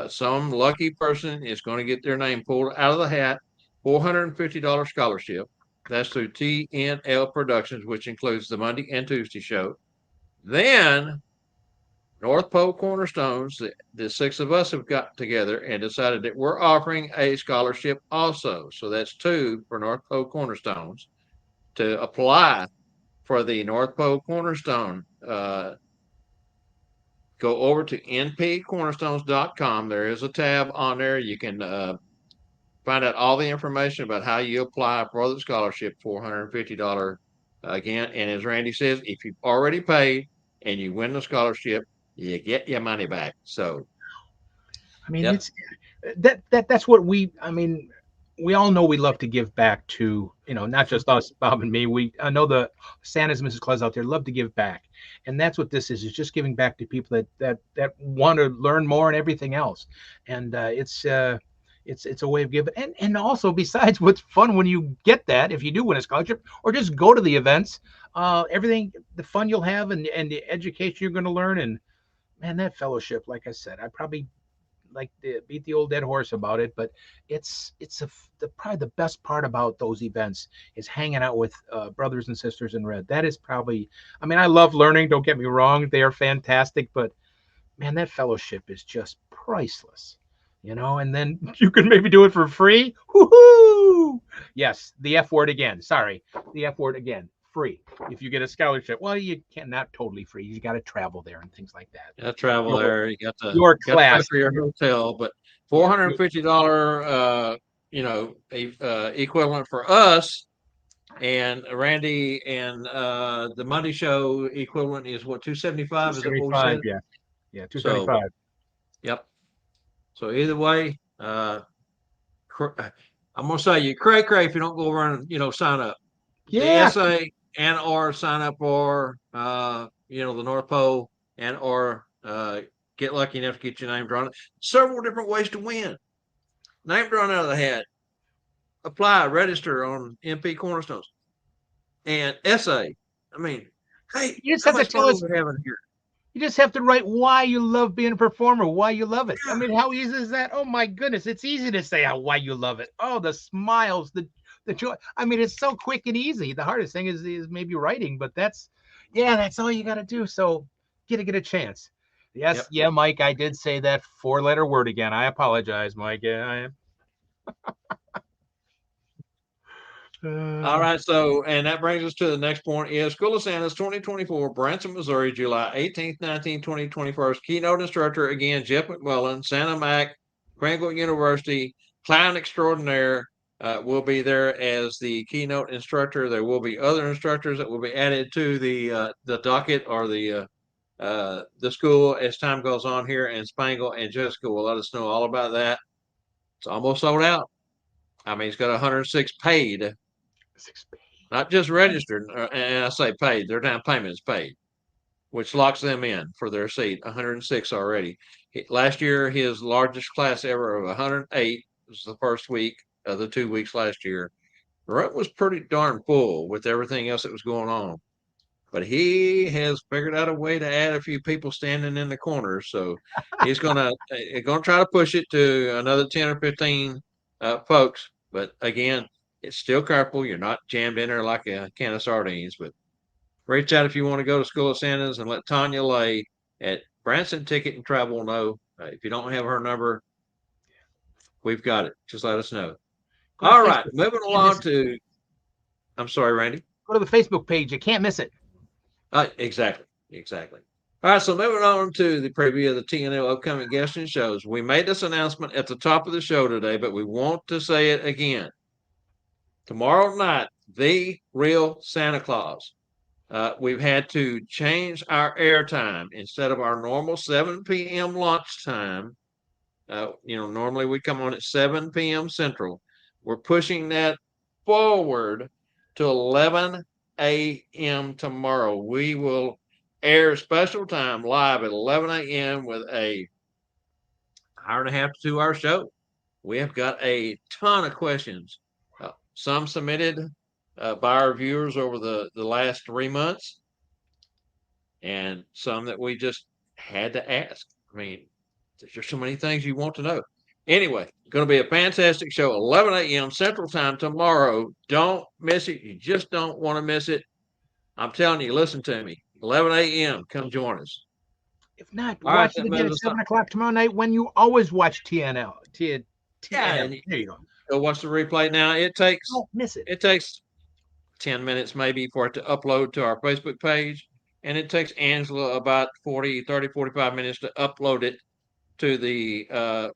Some lucky person is going to get their name pulled out of the hat. $450 scholarship. That's through TNL Productions, which includes the Monday and Tuesday show. Then North Pole Cornerstones, the six of us have got together and decided that we're offering a scholarship also. So that's two for North Pole Cornerstones. To apply for the North Pole Cornerstone, go over to npcornerstones.com. There is a tab on there. You can find out all the information about how you apply for the scholarship, $450 again. And as Randy says, if you've already paid and you win the scholarship, you get your money back. So, I mean, yep. it's that's what we all know we love to give back to, not just us, Bob and me. I know the Santa's Mrs. Claus out there love to give back. And that's what this is just giving back to people that want to learn more and everything else. And it's a way of giving. And also, besides, what's fun when you get that, if you do win a scholarship or just go to the events, everything, the fun you'll have and the education you're going to learn. And man, that fellowship, like I said, I probably like to beat the old dead horse about it, but it's probably the best part about those events is hanging out with brothers and sisters in red. That is probably, I love learning, don't get me wrong, they are fantastic, but man, that fellowship is just priceless, and then you can maybe do it for free. Woohoo! Yes, the F word again. Sorry, the F word again. Free if you get a scholarship. Well, you can't, not totally free. You got to travel there and things like that. You got to travel there. You got to your got class to pay for your hotel, but $450 equivalent for us. And Randy and the Monday show equivalent is what, 275? Is that what we said? Yeah, 275. So, yep. So either way, I'm gonna say you cray if you don't go over and sign up. Yeah. The essay and or sign up for the North Pole and or get lucky enough to get your name drawn. Several different ways to win. Name drawn out of the hat. Apply, register on MP Cornerstones. And essay. Hey, you just have to tell us we're having here. You just have to write why you love being a performer, why you love it. How easy is that? Oh my goodness, it's easy to say why you love it. Oh, the smiles, the the joy. I mean, it's so quick and easy. The hardest thing is maybe writing, but that's all you got to do. So get a chance. Yes, Yep. yeah, Mike, I did say that 4-letter word again. I apologize, Mike. Yeah, All right. So, and that brings us to the next point is School of Santa's 2024, Branson, Missouri, July 18th, 19th, 20, 21st. Keynote instructor, again, Jeff McMullen, Santa Mac, Cranville University, clown extraordinaire, will be there as the keynote instructor. There will be other instructors that will be added to the docket or the school as time goes on here, and Spangle and Jessica will let us know all about that. It's almost sold out. I mean, it's got 106 paid, not just registered. And I say paid, their down payment is paid, which locks them in for their seat. 106 already. Last year, his largest class ever of 108 was the first week of the 2 weeks last year. The room was pretty darn full with everything else that was going on. But he has figured out a way to add a few people standing in the corners. So he's gonna try to push it to another 10 or 15 folks. But again, it's still careful. You're not jammed in there like a can of sardines. But reach out if you want to go to School of Santas, and let Tanya Lay at Branson Ticket and Travel know. If you don't have her number, we've got it. Just let us know. All right, moving along to. I'm sorry, Randy. Go to the Facebook page. You can't miss it. Exactly. All right, so moving on to the preview of the TNL upcoming guests and shows. We made this announcement at the top of the show today, but we want to say it again. Tomorrow night, the real Santa Claus. We've had to change our airtime. Instead of our normal 7 p.m. launch time, normally we come on at 7 p.m. Central. We're pushing that forward to 11 a.m. tomorrow. We will air special time live at 11 a.m. with a hour and a half to 2-hour show. We have got a ton of questions, some submitted by our viewers over the last 3 months, and some that we just had to ask. I mean, there's just so many things you want to know. Anyway, going to be a fantastic show, 11 a.m. Central Time tomorrow. Don't miss it. You just don't want to miss it. I'm telling you, listen to me. 11 a.m. Come join us. If not, All watch right, it again at 7 o'clock tomorrow night when you always watch TNL. Yeah, TNL. There you go. Go watch the replay now. It takes Don't miss it. It takes 10 minutes maybe for it to upload to our Facebook page. And it takes Angela about 30, 45 minutes to upload it to the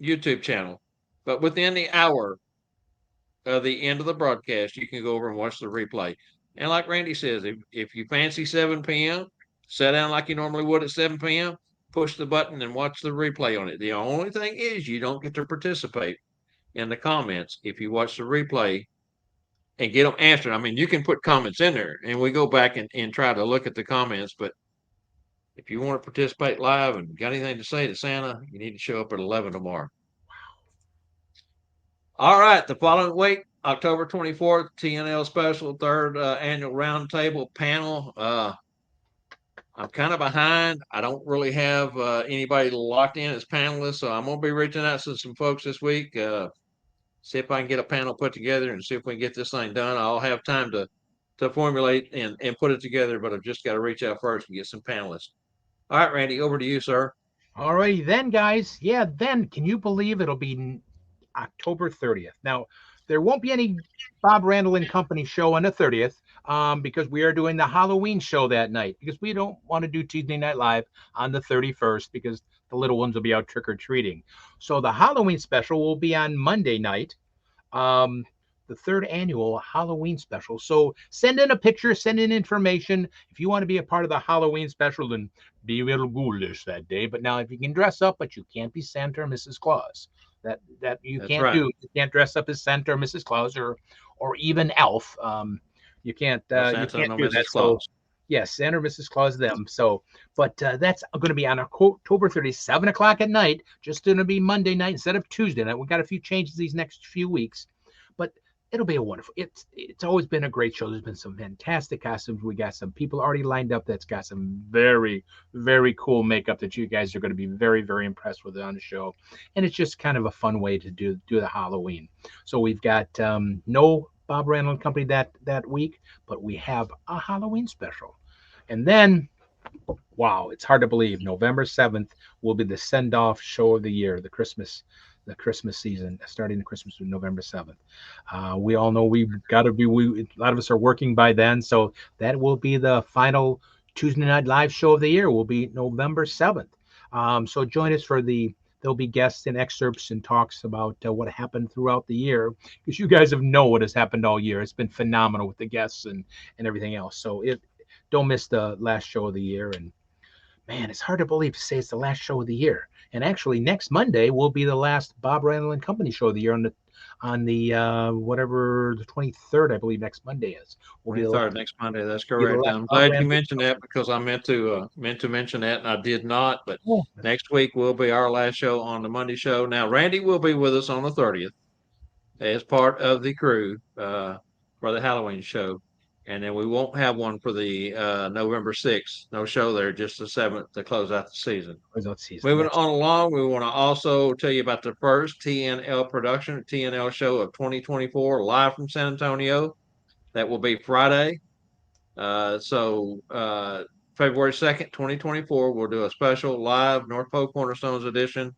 YouTube channel. But within the hour of the end of the broadcast, you can go over and watch the replay. And like Randy says, if you fancy 7 p.m., sit down like you normally would at 7 p.m., push the button and watch the replay on it. The only thing is you don't get to participate in the comments if you watch the replay and get them answered. I mean, you can put comments in there and we go back and try to look at the comments, but if you want to participate live and got anything to say to Santa, you need to show up at 11 tomorrow. All right, the following week, October 24th, TNL special, third annual roundtable panel. I'm kind of behind. I don't really have anybody locked in as panelists, so I'm going to be reaching out to some folks this week. See if I can get a panel put together and see if we can get this thing done. I'll have time to formulate and put it together, but I've just got to reach out first and get some panelists. All right, Randy, over to you, sir. All righty then, guys. Yeah, then can you believe it'll be October 30th? Now, there won't be any Bob Randyl and Company show on the 30th because we are doing the Halloween show that night because we don't want to do Tuesday Night Live on the 31st because the little ones will be out trick-or-treating. So the Halloween special will be on Monday night, the third annual Halloween special. So send in a picture, send in information. If you want to be a part of the Halloween special, then be a little ghoulish that day. But now if you can dress up, but you can't be Santa or Mrs. Claus. That you can't right. do. You can't dress up as Santa or Mrs. Claus or even Elf. You can't do Mrs. that. Claus. So yes, Santa or Mrs. Claus them. So, but that's going to be on October 30th, 7 o'clock at night. Just going to be Monday night instead of Tuesday night. We got a few changes these next few weeks, but it'll be a wonderful. It's always been a great show. There's been some fantastic costumes. We got some people already lined up that's got some very very cool makeup that you guys are going to be very very impressed with on the show, and it's just kind of a fun way to do the Halloween. So we've got no Bob Randall and Company that week, but we have a Halloween special, and then wow, it's hard to believe. November 7th will be the send off show of the year, the Christmas season, starting the Christmas November 7th. We all know we've got to be, a lot of us are working by then. So that will be the final Tuesday Night Live show of the year, will be November 7th. So join us for there'll be guests and excerpts and talks about what happened throughout the year, because you guys have know what has happened all year. It's been phenomenal with the guests and everything else. So don't miss the last show of the year. And man, it's hard to believe to say it's the last show of the year. And actually, next Monday will be the last Bob Randall and Company show of the year on the whatever the 23rd, I believe next Monday is. Will be the 23rd last, next Monday. That's be the correct. last I'm Bob glad you Randall. mentioned that because I meant to mention that and I did not. But Oh, next week will be our last show on the Monday show. Now Randy will be with us on the 30th as part of the crew for the Halloween show, and then we won't have one for the November 6th. No show there, just the 7th to close out the season. result season. Moving That's on along, we want to also tell you about the first TNL production, TNL show of 2024, live from San Antonio. That will be Friday. February 2nd, 2024, we'll do a special live North Pole Cornerstones edition,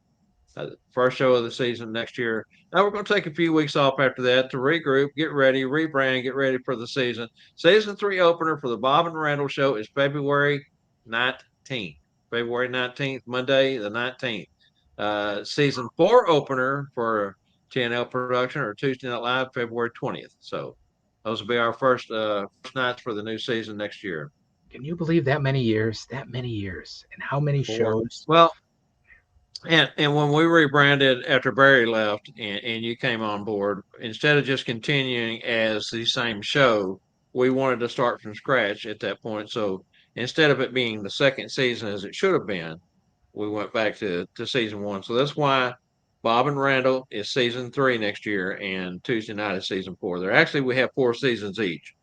first show of the season next year. Now we're going to take a few weeks off after that to regroup, get ready, rebrand, get ready for the season. Season 3 opener for the Bob and Randall show is February 19th. February 19th, Monday the 19th. Season 4 opener for TNL production or Tuesday Night Live, February 20th. So those will be our first nights for the new season next year. Can you believe that many years? That many years, and how many shows? Well, and when we rebranded after Barry left and you came on board, instead of just continuing as the same show, we wanted to start from scratch at that point. So instead of it being the second season as it should have been, we went back to season 1. So that's why Bob and Randall is season 3 next year, and Tuesday night is season 4. There actually we have 4 seasons each,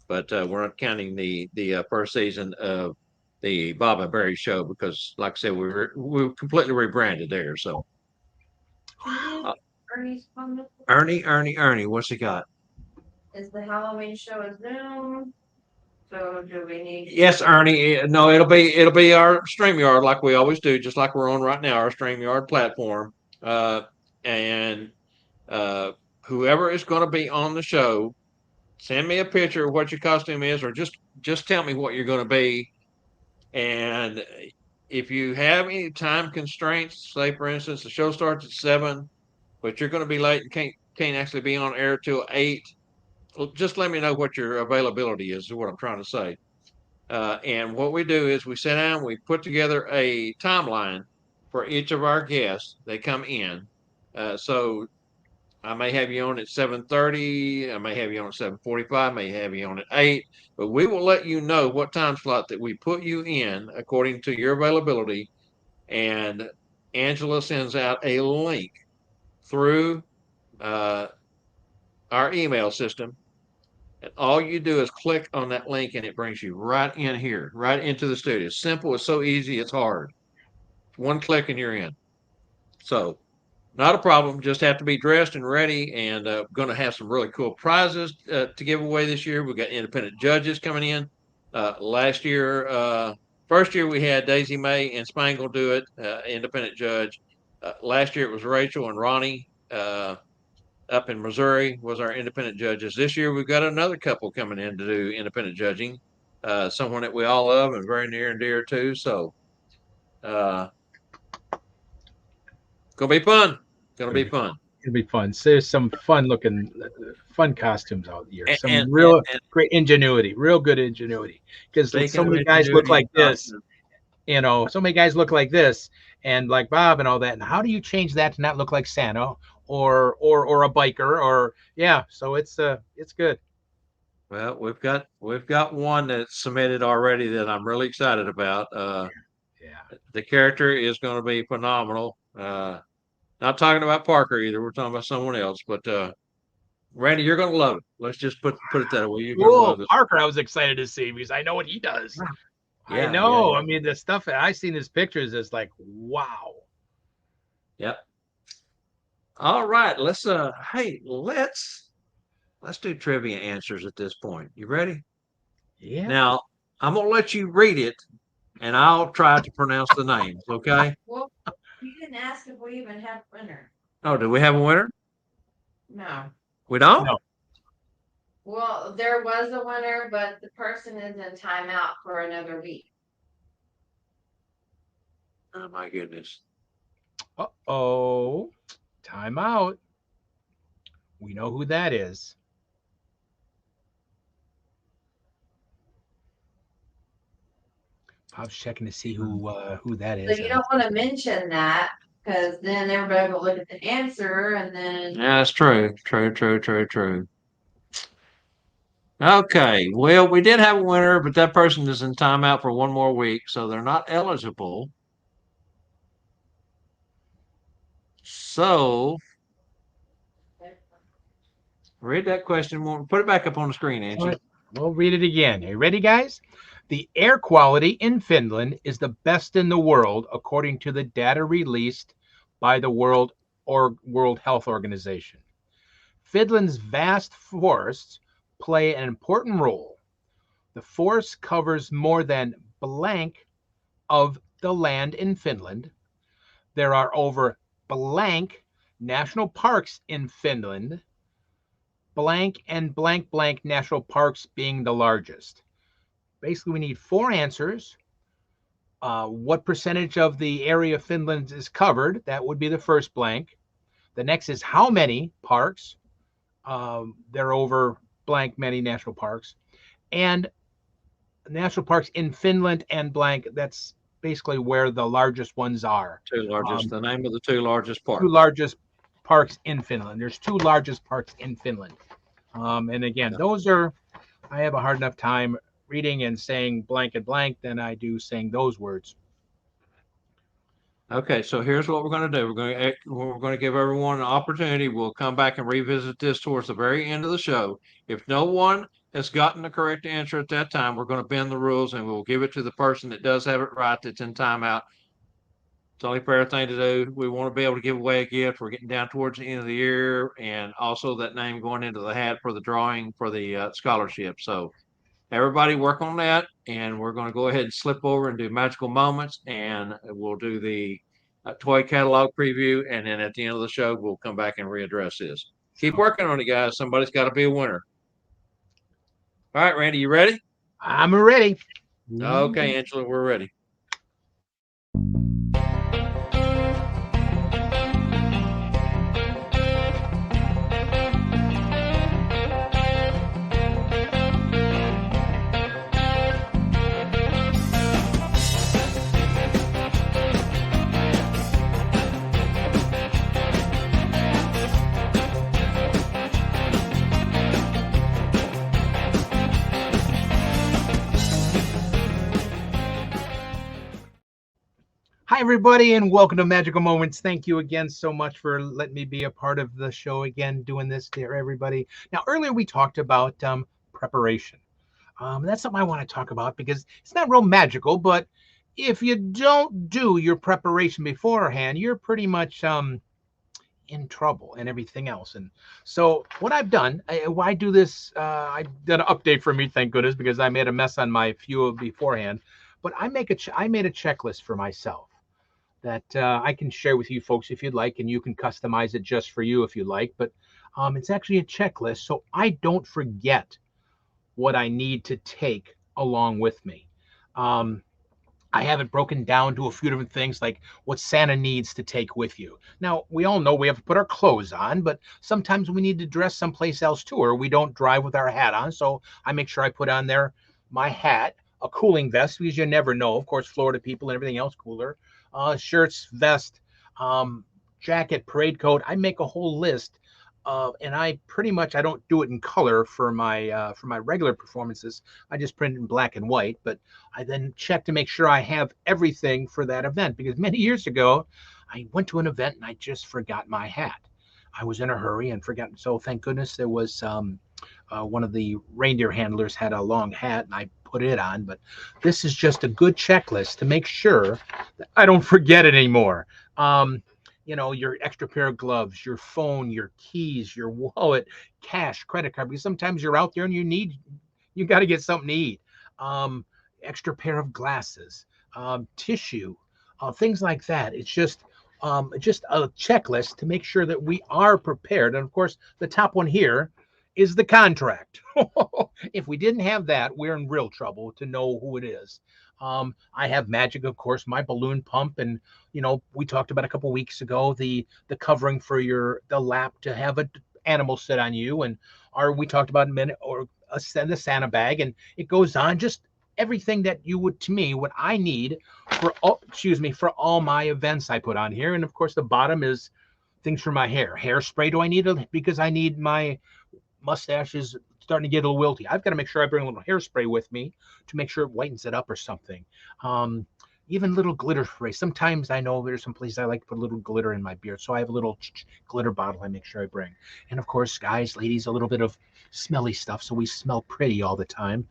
but we're not counting the first season of the Bob and Barry show because, like I said, we completely rebranded there. So Ernie's comment Ernie, what's he got? is the Halloween show is Zoom. So do we need? Yes, Ernie. No, it'll be our StreamYard like we always do, just like we're on right now, our StreamYard platform. And whoever is going to be on the show, send me a picture of what your costume is, or just tell me what you're going to be. And if you have any time constraints, say for instance the show starts at 7, but you're going to be late and can't actually be on air till 8, well, just let me know what your availability is what I'm trying to say. And what we do is we sit down, we put together a timeline for each of our guests. They come in. So I may have you on at 7:30. I may have you on at 7:45. May have you on at 8. But we will let you know what time slot that we put you in according to your availability. And Angela sends out a link through uh, our email system. And all you do is click on that link and it brings you right in here, right into the studio. It's simple. It's so easy. It's hard. One click and you're in. So not a problem. Just have to be dressed and ready, and going to have some really cool prizes to give away this year. We've got independent judges coming in. First year we had Daisy May and Spangle do it, independent judge. Last year it was Rachel and Ronnie up in Missouri was our independent judges. This year we've got another couple coming in to do independent judging. Someone that we all love and very near and dear to. So gonna be fun. Gonna be fun. It'll be fun. So there's some fun costumes out here. Some And, real and great ingenuity, real good ingenuity. Because so speaking of many guys look ingenuity like and this, so many guys look like this, and like Bob and all that. And how do you change that to not look like Santa or a biker or yeah? So it's good. well, we've got one that's submitted already that I'm really excited about. Yeah. The character is going to be phenomenal. Not talking about Parker either. We're talking about someone else, but Randy, you're going to love it. Let's just put it that way. You're going to Cool. love this. Parker, I was excited to see because I know what he does. I Yeah, know. yeah. I mean, the stuff that I've seen his pictures is like, wow. Yep. All right. Let's do trivia answers at this point. You ready? Yeah. Now, I'm gonna let you read it and I'll try to pronounce the names, okay? Well, you didn't ask if we even have a winner. Oh, do we have a winner? No. We don't? No. Well, there was a winner, but the person is in timeout for another week. Oh my goodness. Uh-oh. Time out. We know who that is. Bob's checking to see who that So is. you don't want to mention that because then everybody will look at the answer and then Yeah, that's true. True. Okay. Well, we did have a winner, but that person is in timeout for one more week, so they're not eligible. So read that question. Put it back up on the screen, All Angie. right, we'll read it again. Are you ready, guys? The air quality in Finland is the best in the world, according to the data released by the World Health Organization. Finland's vast forests play an important role. The forest covers more than blank of the land in Finland. There are over blank national parks in Finland, blank and blank blank national parks being the largest. Basically, we need 4 answers. What percentage of the area of Finland is covered? That would be the first blank. The next is how many parks? They're over blank many national parks. And national parks in Finland and blank, that's basically where the largest ones are. The name of the 2 largest parks. 2 largest parks in Finland. There's 2 largest parks in Finland. And again, those are, I have a hard enough time reading and saying blank and blank than I do saying those words. Okay, so here's what we're going to do. We're going to give everyone an opportunity. We'll come back and revisit this towards the very end of the show. If no one has gotten the correct answer at that time, we're going to bend the rules and we'll give it to the person that does have it right that's in timeout. It's the only fair thing to do. We want to be able to give away a gift. We're getting down towards the end of the year, and also that name going into the hat for the drawing for the scholarship. So everybody work on that, and we're going to go ahead and slip over and do magical moments, and we'll do the toy catalog preview, and then at the end of the show, we'll come back and readdress this. Keep working on it, guys. Somebody's got to be a winner. All right, Randy, you ready? I'm ready. Okay, Angela, we're ready. Hi, everybody, and welcome to Magical Moments. Thank you again so much for letting me be a part of the show again, doing this to everybody. Now, earlier we talked about preparation. That's something I want to talk about because it's not real magical, but if you don't do your preparation beforehand, you're pretty much in trouble and everything else. And so what I've done, I do this, I did an update for me, thank goodness, because I made a mess on my few beforehand. But I made a checklist for myself that I can share with you folks if you'd like, and you can customize it just for you if you like. But it's actually a checklist, so I don't forget what I need to take along with me. I have it broken down to a few different things, like what Santa needs to take with you. Now, we all know we have to put our clothes on, but sometimes we need to dress someplace else too, or we don't drive with our hat on. So I make sure I put on there my hat, a cooling vest, because you never know. Of course, Florida people and everything else cooler. Shirts, vest, jacket, parade coat. I make a whole list, and I don't do it in color for my regular performances. I just print it in black and white. But I then check to make sure I have everything for that event, because many years ago, I went to an event and I just forgot my hat. I was in a hurry and forgot. So thank goodness there was one of the reindeer handlers had a long hat and I put it on. But this is just a good checklist to make sure that I don't forget it anymore. Um, your extra pair of gloves, your phone, your keys, your wallet, cash, credit card, because sometimes you're out there and you got to get something to eat. Um, Extra pair of glasses, tissue, things like that. It's just a checklist to make sure that we are prepared. And of course, the top one here is the contract. If we didn't have that, we're in real trouble to know who it is. I have magic, of course, my balloon pump, and we talked about a couple weeks ago the covering for the lap to have an animal sit on you, and we talked about a minute or the Santa bag, and it goes on just everything that you would to me what I need for all my events I put on here. And of course the bottom is things for my hair. Hairspray do I need because I need my mustache is starting to get a little wilty. I've got to make sure I bring a little hairspray with me to make sure it whitens it up or something. Even little glitter spray. Sometimes I know there's some places I like to put a little glitter in my beard, so I have a little glitter bottle I make sure I bring. And of course, guys, ladies, a little bit of smelly stuff so we smell pretty all the time.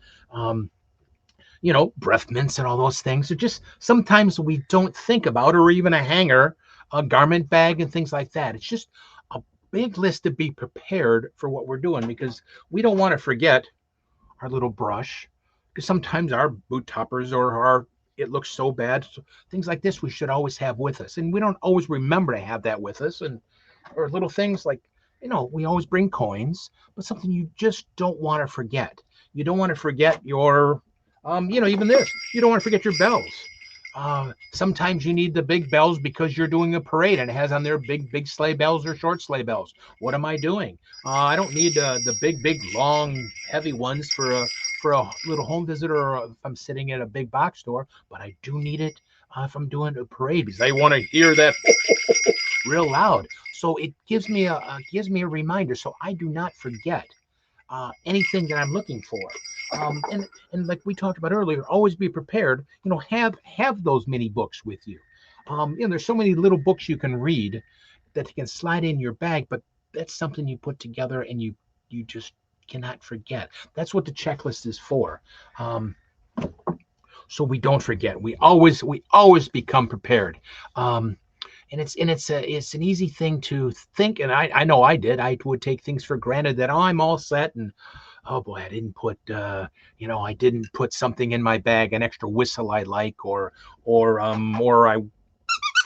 Breath mints and all those things are just sometimes we don't think about, or even a hanger, a garment bag, and things like that. It's just a big list to be prepared for what we're doing because we don't want to forget our little brush, because sometimes our boot toppers it looks so bad. So things like this we should always have with us, and we don't always remember to have that with us. Or little things like we always bring coins, but something you just don't want to forget. You don't want to forget your even this. You don't want to forget your bells. Sometimes you need the big bells because you're doing a parade and it has on there big sleigh bells or short sleigh bells. What am I doing? I don't need the big long heavy ones for a little home visit or if I'm sitting at a big box store, but I do need it if I'm doing a parade because I want to hear that real loud. So it gives me a reminder so I do not forget anything that I'm looking for. And like we talked about earlier, always be prepared. Have those mini books with you. There's so many little books you can read that you can slide in your bag, but that's something you put together and you just cannot forget. That's what the checklist is for. So we don't forget. We always become prepared. And it's an easy thing to think, and I know I did. I would take things for granted that I'm all set, and oh boy, I didn't put I didn't put something in my bag, an extra whistle I like, or I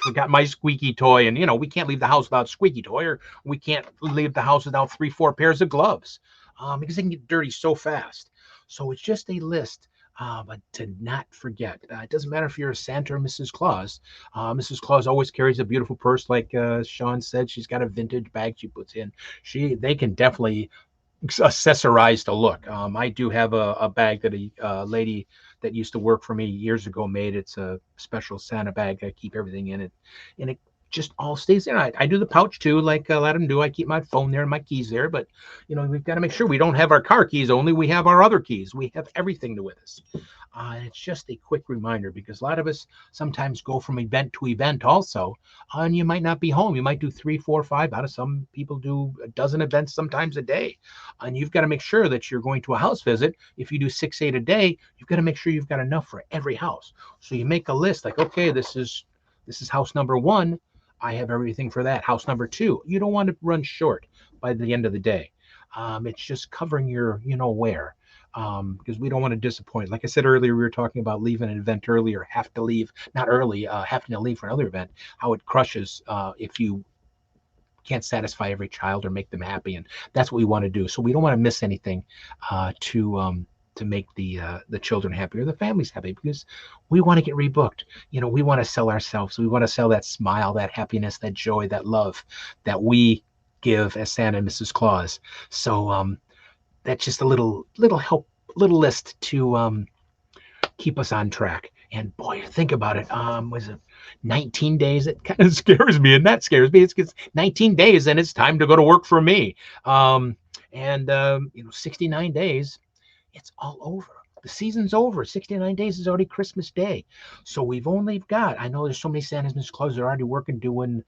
forgot my squeaky toy, and we can't leave the house without squeaky toy, or we can't leave the house without 3-4 pairs of gloves, because they can get dirty so fast. So it's just a list. But to not forget, it doesn't matter if you're a Santa or Mrs. Claus. Mrs. Claus always carries a beautiful purse, like Sean said. She's got a vintage bag she puts in. They can definitely accessorize the look. I do have a bag that a lady that used to work for me years ago made. It's a special Santa bag. I keep everything in it, and it just all stays there. I do the pouch too, like a lot of them do. I keep my phone there and my keys there, but we've got to make sure we don't have our car keys only. We have our other keys. We have everything with us. And it's just a quick reminder because a lot of us sometimes go from event to event also, and you might not be home. You might do 3, 4, 5 out of some people do a dozen events sometimes a day. And you've got to make sure that you're going to a house visit. If you do 6, 8 a day, you've got to make sure you've got enough for every house. So you make a list like, okay, this is house number 1. I have everything for that. House number 2. You don't want to run short by the end of the day. It's just covering your, where, because we don't want to disappoint. Like I said earlier, we were talking about leaving an event early or have to leave, not early, having to leave for another event, how it crushes if you can't satisfy every child or make them happy. And that's what we want to do. So we don't want to miss anything to make the children happy or the families happy, because we want to get rebooked. We want to sell ourselves. We want to sell that smile, that happiness, that joy, that love that we give as Santa and Mrs. Claus. So that's just a little list to keep us on track. And boy, think about it. Was it 19 days? It kind of scares me, and that scares me. It's 19 days, and it's time to go to work for me. 69 days. It's all over. the season's over. 69 days is already Christmas Day. So we've only got, I know there's so many Santa's Miss Claus are already working, doing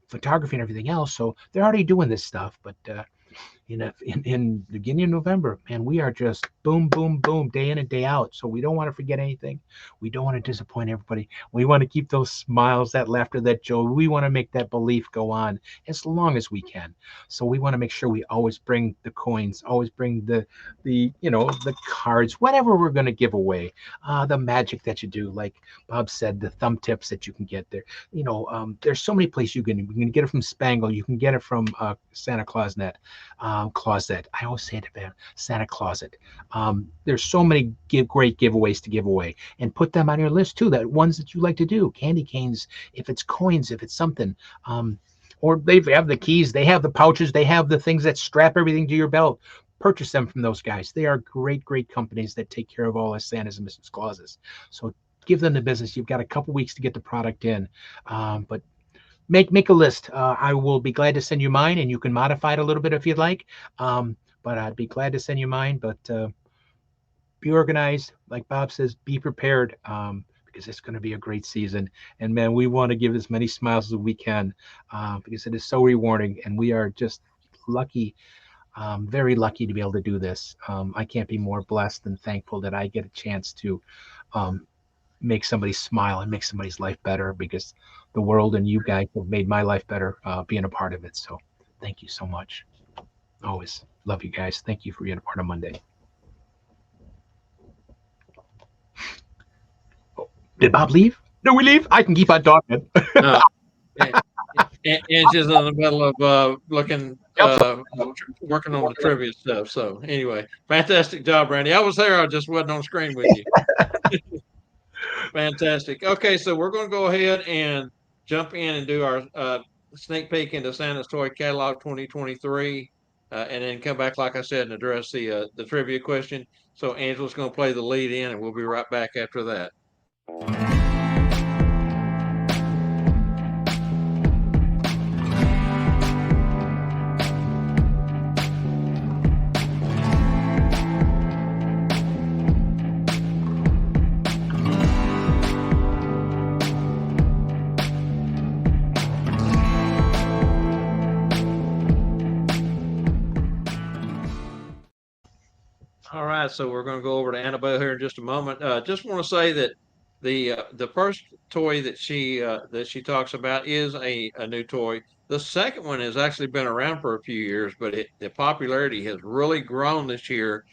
photography and everything else. So they're already doing this stuff. But in the beginning of November, man, we are just boom, boom, boom, day in and day out. So we don't want to forget anything. We don't want to disappoint everybody. We want to keep those smiles, that laughter, that joy. We want to make that belief go on as long as we can. So we want to make sure we always bring the coins, always bring the the cards, whatever we're going to give away, the magic that you do, like Bob said, the thumb tips that you can get there. There's so many places you can get it from Spangle, you can get it from Santa Claus Net. Closet. I always say it about Santa Closet. There's so many great giveaways to give away, and put them on your list too. That ones that you like to do, candy canes, if it's coins, if it's something. Or they have the keys, they have the pouches, they have the things that strap everything to your belt. Purchase them from those guys. They are great, great companies that take care of all our Santas and Mrs. Clauses. So give them the business. You've got a couple weeks to get the product in, but make a list. I will be glad to send you mine, and you can modify it a little bit if you'd like. But I'd be glad to send you mine. But be organized, like Bob says. Be prepared, because it's going to be a great season. And man, we want to give as many smiles as we can, because it is so rewarding, and we are just lucky. Very lucky to be able to do this. I can't be more blessed and thankful that I get a chance to make somebody smile and make somebody's life better, because the world and you guys have made my life better being a part of it. So thank you so much. Always love you guys. Thank you for being a part of Monday. Oh, did Bob leave? No, we leave? I can keep on talking. No. And she's in the middle of working on the trivia stuff. So anyway, fantastic job, Randy. I was there. I just wasn't on screen with you. Fantastic. Okay, so we're going to go ahead and jump in and do our sneak peek into Santa's Toy Catalog 2023, and then come back, like I said, and address the trivia question. So Angela's going to play the lead in, and we'll be right back after that. All right, so we're going to go over to Annabelle here in just a moment. Just want to say that the first toy that she talks about is a new toy. The second one has actually been around for a few years, but the popularity has really grown this year,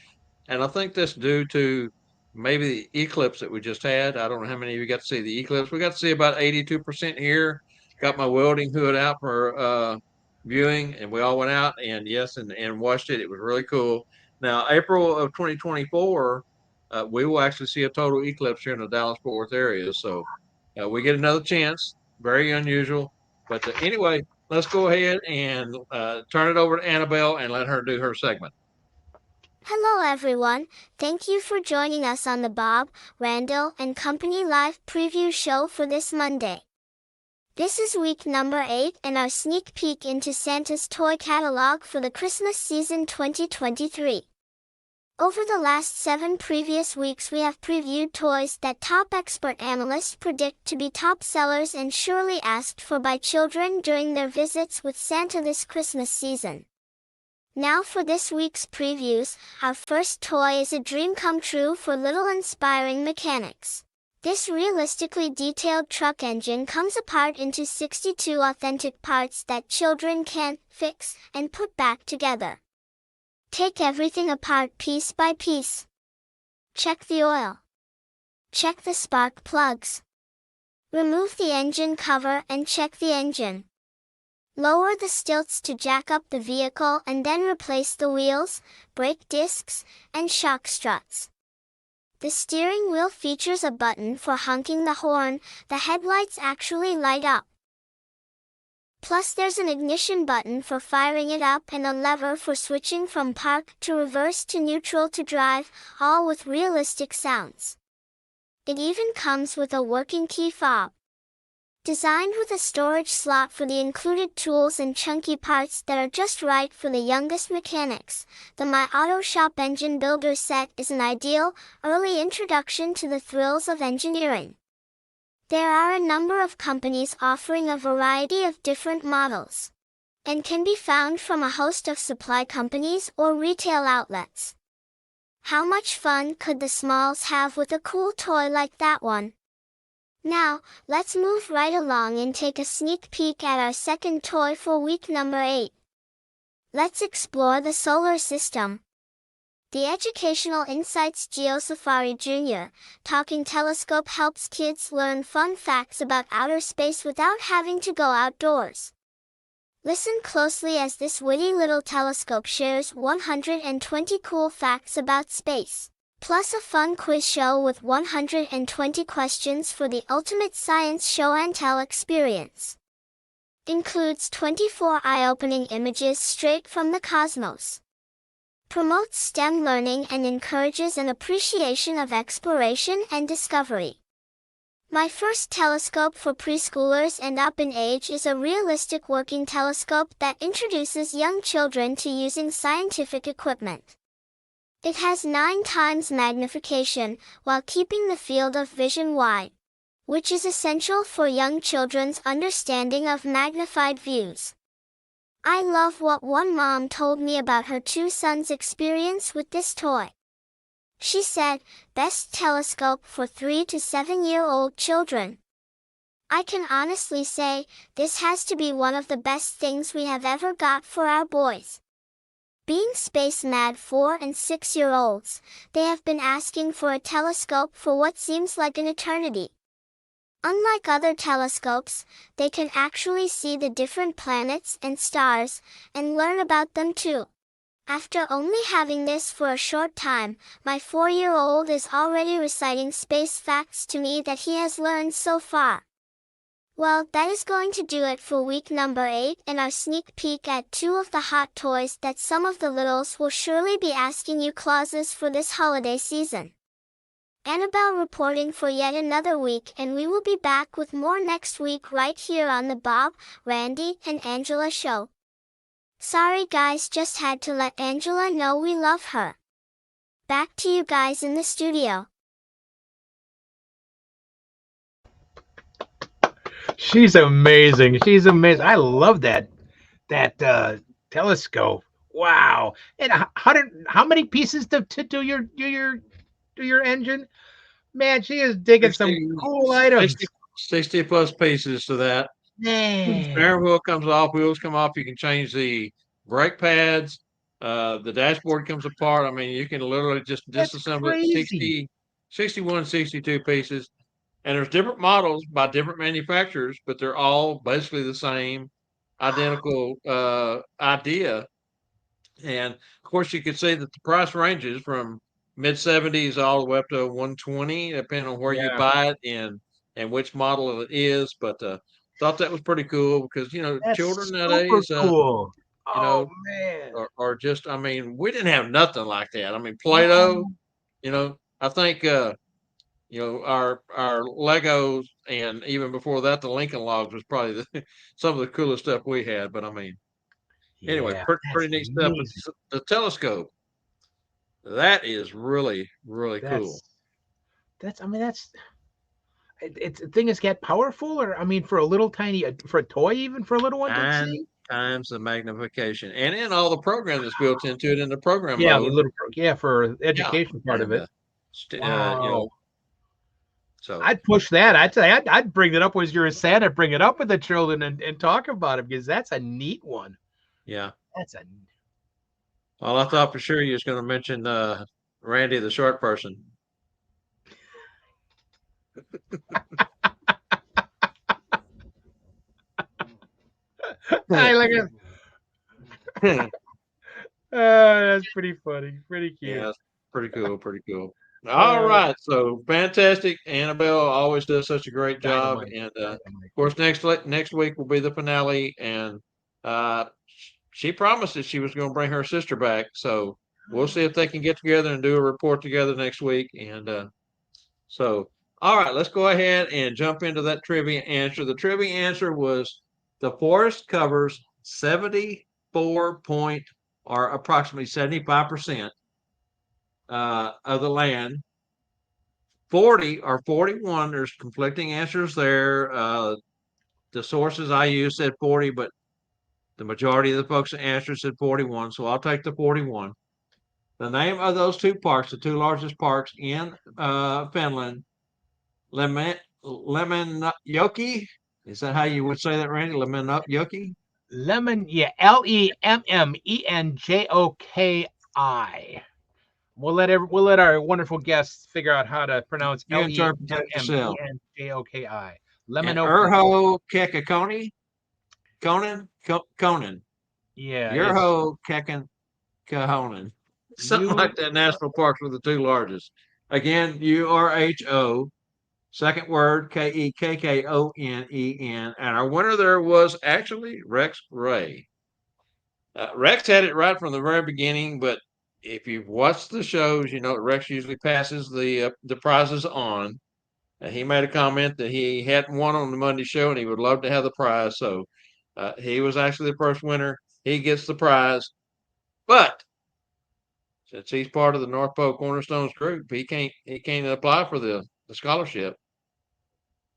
and I think that's due to maybe the eclipse that we just had. I don't know how many of you got to see the eclipse. We got to see about 82% here. Got my welding hood out for viewing, and we all went out and and watched it. It was really cool. Now, April of 2024, we will actually see a total eclipse here in the Dallas-Fort Worth area. So we get another chance. Very unusual. But anyway, let's go ahead and turn it over to Annabelle and let her do her segment. Hello everyone, thank you for joining us on the Bob, Randyl, and Company Live preview show for this Monday. This is week number 8 and our sneak peek into Santa's toy catalog for the Christmas season 2023. Over the last 7 previous weeks we have previewed toys that top expert analysts predict to be top sellers and surely asked for by children during their visits with Santa this Christmas season. Now for this week's previews, our first toy is a dream come true for little inspiring mechanics. This realistically detailed truck engine comes apart into 62 authentic parts that children can fix and put back together. Take everything apart piece by piece. Check the oil. Check the spark plugs. Remove the engine cover and check the engine. Lower the stilts to jack up the vehicle and then replace the wheels, brake discs, and shock struts. The steering wheel features a button for honking the horn. The headlights actually light up. Plus there's an ignition button for firing it up and a lever for switching from park to reverse to neutral to drive, all with realistic sounds. It even comes with a working key fob. Designed with a storage slot for the included tools and chunky parts that are just right for the youngest mechanics, the My Auto Shop Engine Builder Set is an ideal, early introduction to the thrills of engineering. There are a number of companies offering a variety of different models, and can be found from a host of supply companies or retail outlets. How much fun could the Smalls have with a cool toy like that one? Now, let's move right along and take a sneak peek at our second toy for week number 8. Let's explore the solar system. The Educational Insights GeoSafari Junior Talking Telescope helps kids learn fun facts about outer space without having to go outdoors. Listen closely as this witty little telescope shares 120 cool facts about space, plus a fun quiz show with 120 questions for the ultimate science show and tell experience. Includes 24 eye-opening images straight from the cosmos. Promotes STEM learning and encourages an appreciation of exploration and discovery. My first telescope for preschoolers and up in age is a realistic working telescope that introduces young children to using scientific equipment. It has 9 times magnification while keeping the field of vision wide, which is essential for young children's understanding of magnified views. I love what one mom told me about her 2 sons' experience with this toy. She said, "Best telescope for 3 to 7-year-old children." I can honestly say, this has to be one of the best things we have ever got for our boys. Being space mad 4 and 6-year-olds, they have been asking for a telescope for what seems like an eternity. Unlike other telescopes, they can actually see the different planets and stars, and learn about them too. After only having this for a short time, my 4-year-old is already reciting space facts to me that he has learned so far. Well, that is going to do it for week number 8 and our sneak peek at 2 of the hot toys that some of the littles will surely be asking you clauses for this holiday season. Annabelle reporting for yet another week, and we will be back with more next week right here on the Bob, Randy, and Angela show. Sorry guys, just had to let Angela know we love her. Back to you guys in the studio. She's amazing. She's amazing. I love that telescope. Wow. And how many pieces to do your engine? Man, she is digging some 60, cool items. 60 plus pieces to that. Man, Steering wheel comes off, wheels come off. You can change the brake pads. The dashboard comes apart. I mean, you can literally just that's disassemble it crazy. 61, 62 pieces. And there's different models by different manufacturers, but they're all basically the same identical idea. And of course, you could say that the price ranges from mid 70s all the way up to 120, depending on where you Yeah, buy it and which model it is. But thought that was pretty cool because that's children super nowadays, cool. you Oh know, man. are just. I mean, we didn't have nothing like that. I mean, Play-Doh. No. I think our Legos and even before that, the Lincoln Logs was probably some of the coolest stuff we had. But I mean, anyway, Yeah, pretty that's neat stuff. But amazing. the telescope. That is really, really cool. That's I mean it's the thing is get powerful, or I mean for a little tiny for a toy, even for a little one to 9 see. times the magnification, and in all the program that's built into it in the program Yeah, the mode. little yeah, for Yeah, education part of and it. Wow. so I'd push that. I'd say I'd bring it up as you're a Santa, bring it up with the children and talk about it because that's a neat one. yeah. That's a Well, I thought for sure you was going to mention Randy, the short person. I like it. Yeah, That's pretty funny. Pretty cute. it's pretty cool, pretty cool. All Uh, right, so fantastic. Annabelle always does such a great job, dynamite. and of Dynamite. course next week will be the finale, and uh, she promised that she was going to bring her sister back. So we'll see if they can get together and do a report together next week. And so All right, let's go ahead and jump into that trivia answer. The trivia answer was the forest covers 74 point or approximately 75% of the land. 40 or 41, there's conflicting answers there. The sources I used said 40, but the majority of the folks that answered said 41, so I'll take the 41. The name of those two parks, the two largest parks in Finland, Lemmenjoki. Is that how you would say that, Randy? Lemmenjoki? Yeah, Lemmenjoki. We'll let our wonderful guests figure out how to pronounce You interpret that yourself. Lemmenjoki. And Lemenoki. Urho Kekakoni? Conan. Yeah, it's Urho Kekakahonen. Something you. like that. National parks were the two largest. Again, URHO. Second word, Kekkonen. And our winner there was actually Rex Ray. Rex had it right from the very beginning, but if you've watched the shows, you know Rex usually passes the prizes on. He made a comment that he hadn't won on the Monday show and he would love to have the prize. So he was actually the first winner. He gets the prize. But since he's part of the North Pole Cornerstones group, he can't apply for the scholarship.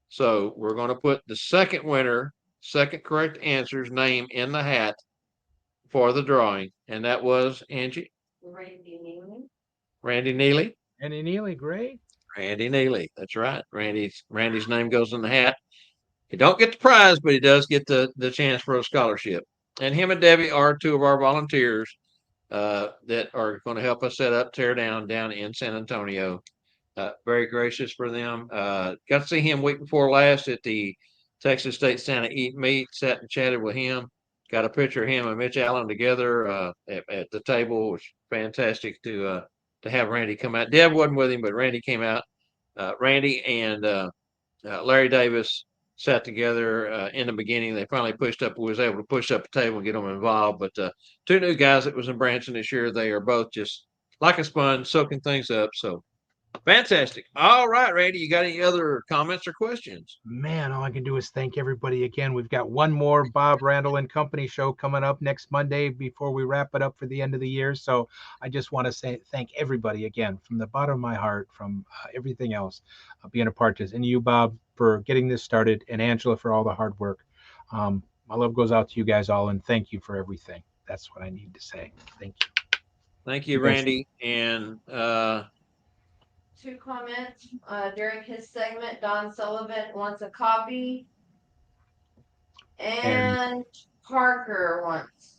So we're going to put the second winner, second correct answer's name in the hat for the drawing, and that was Angie. Randy Newman. Randy Neely. Andy Neely, great. Randy Neely. That's right. Randy's name goes in the hat. He don't get the prize, but he does get the chance for a scholarship. And him and Debbie are two of our volunteers that are going to help us tear down in San Antonio. Very gracious for them. Got to see him week before last at the Texas State Santa Eat Meat. Sat and chatted with him. Got a picture of him and Mitch Allen together at the table. Which was fantastic to have Randy come out. Deb wasn't with him, but Randy came out. Randy and Larry Davis sat together in the beginning. They finally was able to push up a table and get them involved. But two new guys that was in Branson this year, they are both just like a sponge, soaking things up. So fantastic. All right, Randy, you got any other comments or questions? Man, all I can do is thank everybody again. We've got one more Bob Randall and Company show coming up next Monday before we wrap it up for the end of the year. So I just want to say thank everybody again from the bottom of my heart, from everything else, being a part of this, and you, Bob, for getting this started, and Angela for all the hard work. My love goes out to you guys all, and thank you for everything. That's what I need to say. Thank you. Thank you, You guys- Randy. And Two comments. During his segment, Don Sullivan wants a copy. And Parker wants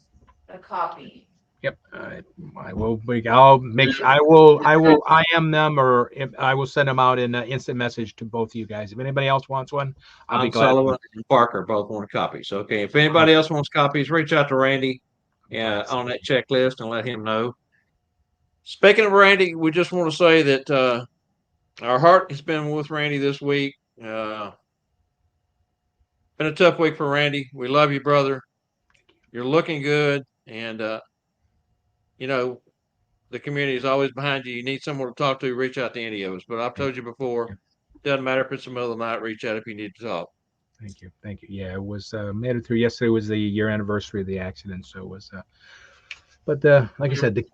a copy. Yep, I will. I'll make. I will. I am them, or I will send them out in an instant message to both of you guys. If anybody else wants one, I'll be glad. Sullivan and Parker both want copies. Okay, if anybody else wants copies, reach out to Randy on that checklist and let him know. Speaking of Randy, we just want to say that our heart has been with Randy this week. Been a tough week for Randy. We love you, brother. You're looking good, and you know the community is always behind you. You need someone to talk to, reach out to any of us. But I've told you before, doesn't matter if it's the middle of the night. Reach out if you need to talk. Thank you. Thank you. Yeah, it was made it through. Yesterday was the year anniversary of the accident, so it was. But like I said,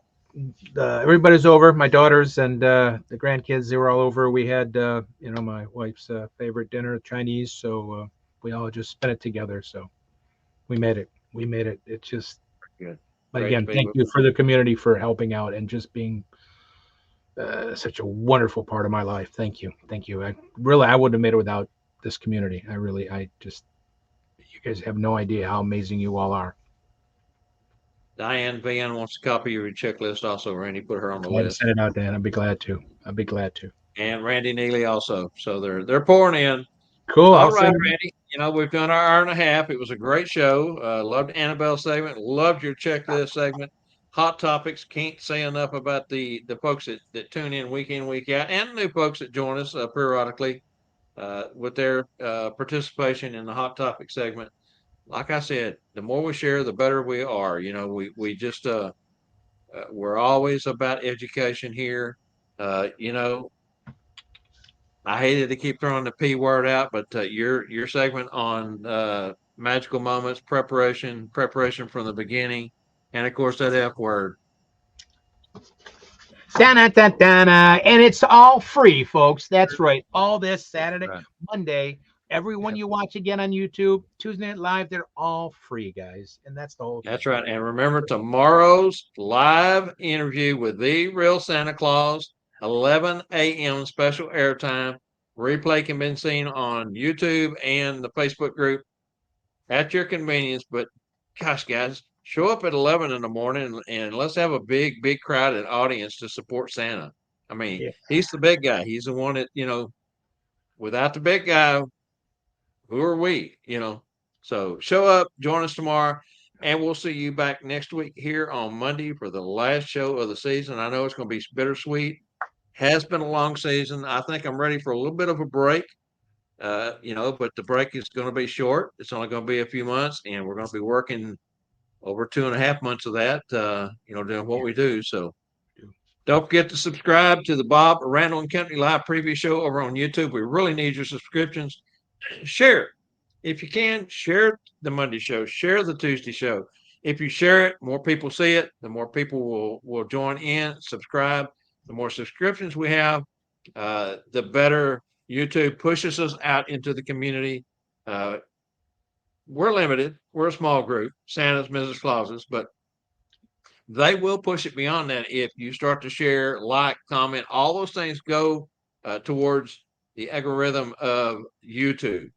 everybody's over. My daughters and the grandkids, they were all over. We had, my wife's favorite dinner, Chinese. So we all just spent it together. So we made it. We made it. It's just. Good. But Great again, to be thank with you for the community for helping out and just being such a wonderful part of my life. Thank you. Thank you. I wouldn't have made it without this community. You guys have no idea how amazing you all are. Diane Van wants a copy of your checklist also. Randy put her on the list. Send it out, Dan. I'd be glad to. I'd be glad to. And Randy Neely also. So they're pouring in. Cool. All right, Randy. We've done our hour and a half. It was a great show. Loved Annabelle's segment. Loved your checklist segment. Hot topics. Can't say enough about the folks that tune in, week out, and new folks that join us periodically with their participation in the hot topic segment. Like I said, the more we share, the better we are. We just we're always about education here. I I hated to keep throwing the P word out, but your segment on magical moments, preparation from the beginning, and of course that F word. Da-na-da-da-na. And it's all free, folks. That's right. All this Saturday, Right. Monday, everyone Yep. you watch again on YouTube, Tuesday Night Live, they're all free, guys. And that's the whole thing. That's right. And remember tomorrow's live interview with the real Santa Claus, 11 a.m. special airtime. Replay can be seen on YouTube and the Facebook group at your convenience. But gosh, guys, show up at 11 in the morning and let's have a big crowded audience to support Santa. I mean, Yeah. he's the big guy. He's the one that, without the big guy, who are we? So show up, join us tomorrow, and we'll see you back next week here on Monday for the last show of the season. I know it's going to be bittersweet. Has been a long season. I think I'm ready for a little bit of a break. But the break is going to be short. It's only going to be a few months, and we're going to be working over 2.5 months of that. Doing what we do. So don't forget to subscribe to the Bob Randall and Company Live Preview Show over on YouTube. We really need your subscriptions. Share it. If you can, share the Monday show, share the Tuesday show. If you share it, more people see it, the more people will join in, subscribe. The more subscriptions we have, the better YouTube pushes us out into the community. Uh, we're limited. We're a small group, Santa's, Mrs. Claus's, but they will push it beyond that if you start to share, like, comment. All those things go towards the algorithm of YouTube.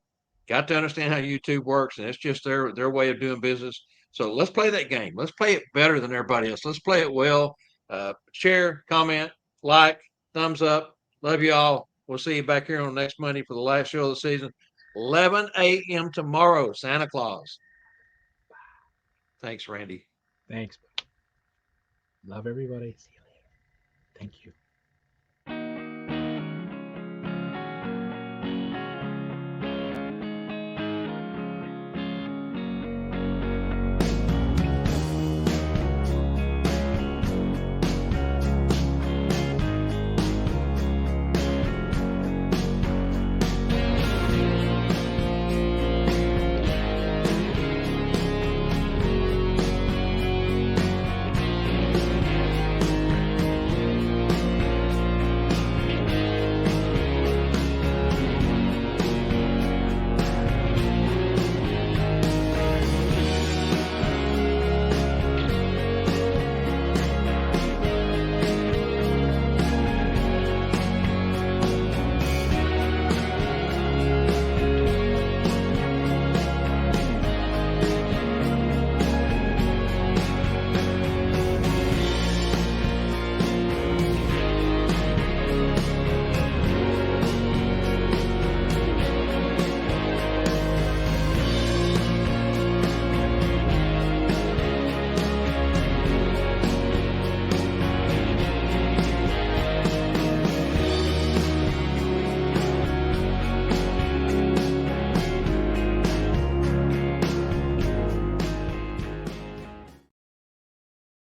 Got to understand how YouTube works, and it's just their way of doing business. So let's play that game. Let's play it better than everybody else. Let's play it well. Share, comment, like, thumbs up. Love you all. We'll see you back here on next Monday for the last show of the season. 11 a.m. tomorrow, Santa Claus. Thanks, Randy. Thanks. Love everybody. See you later. Thank you.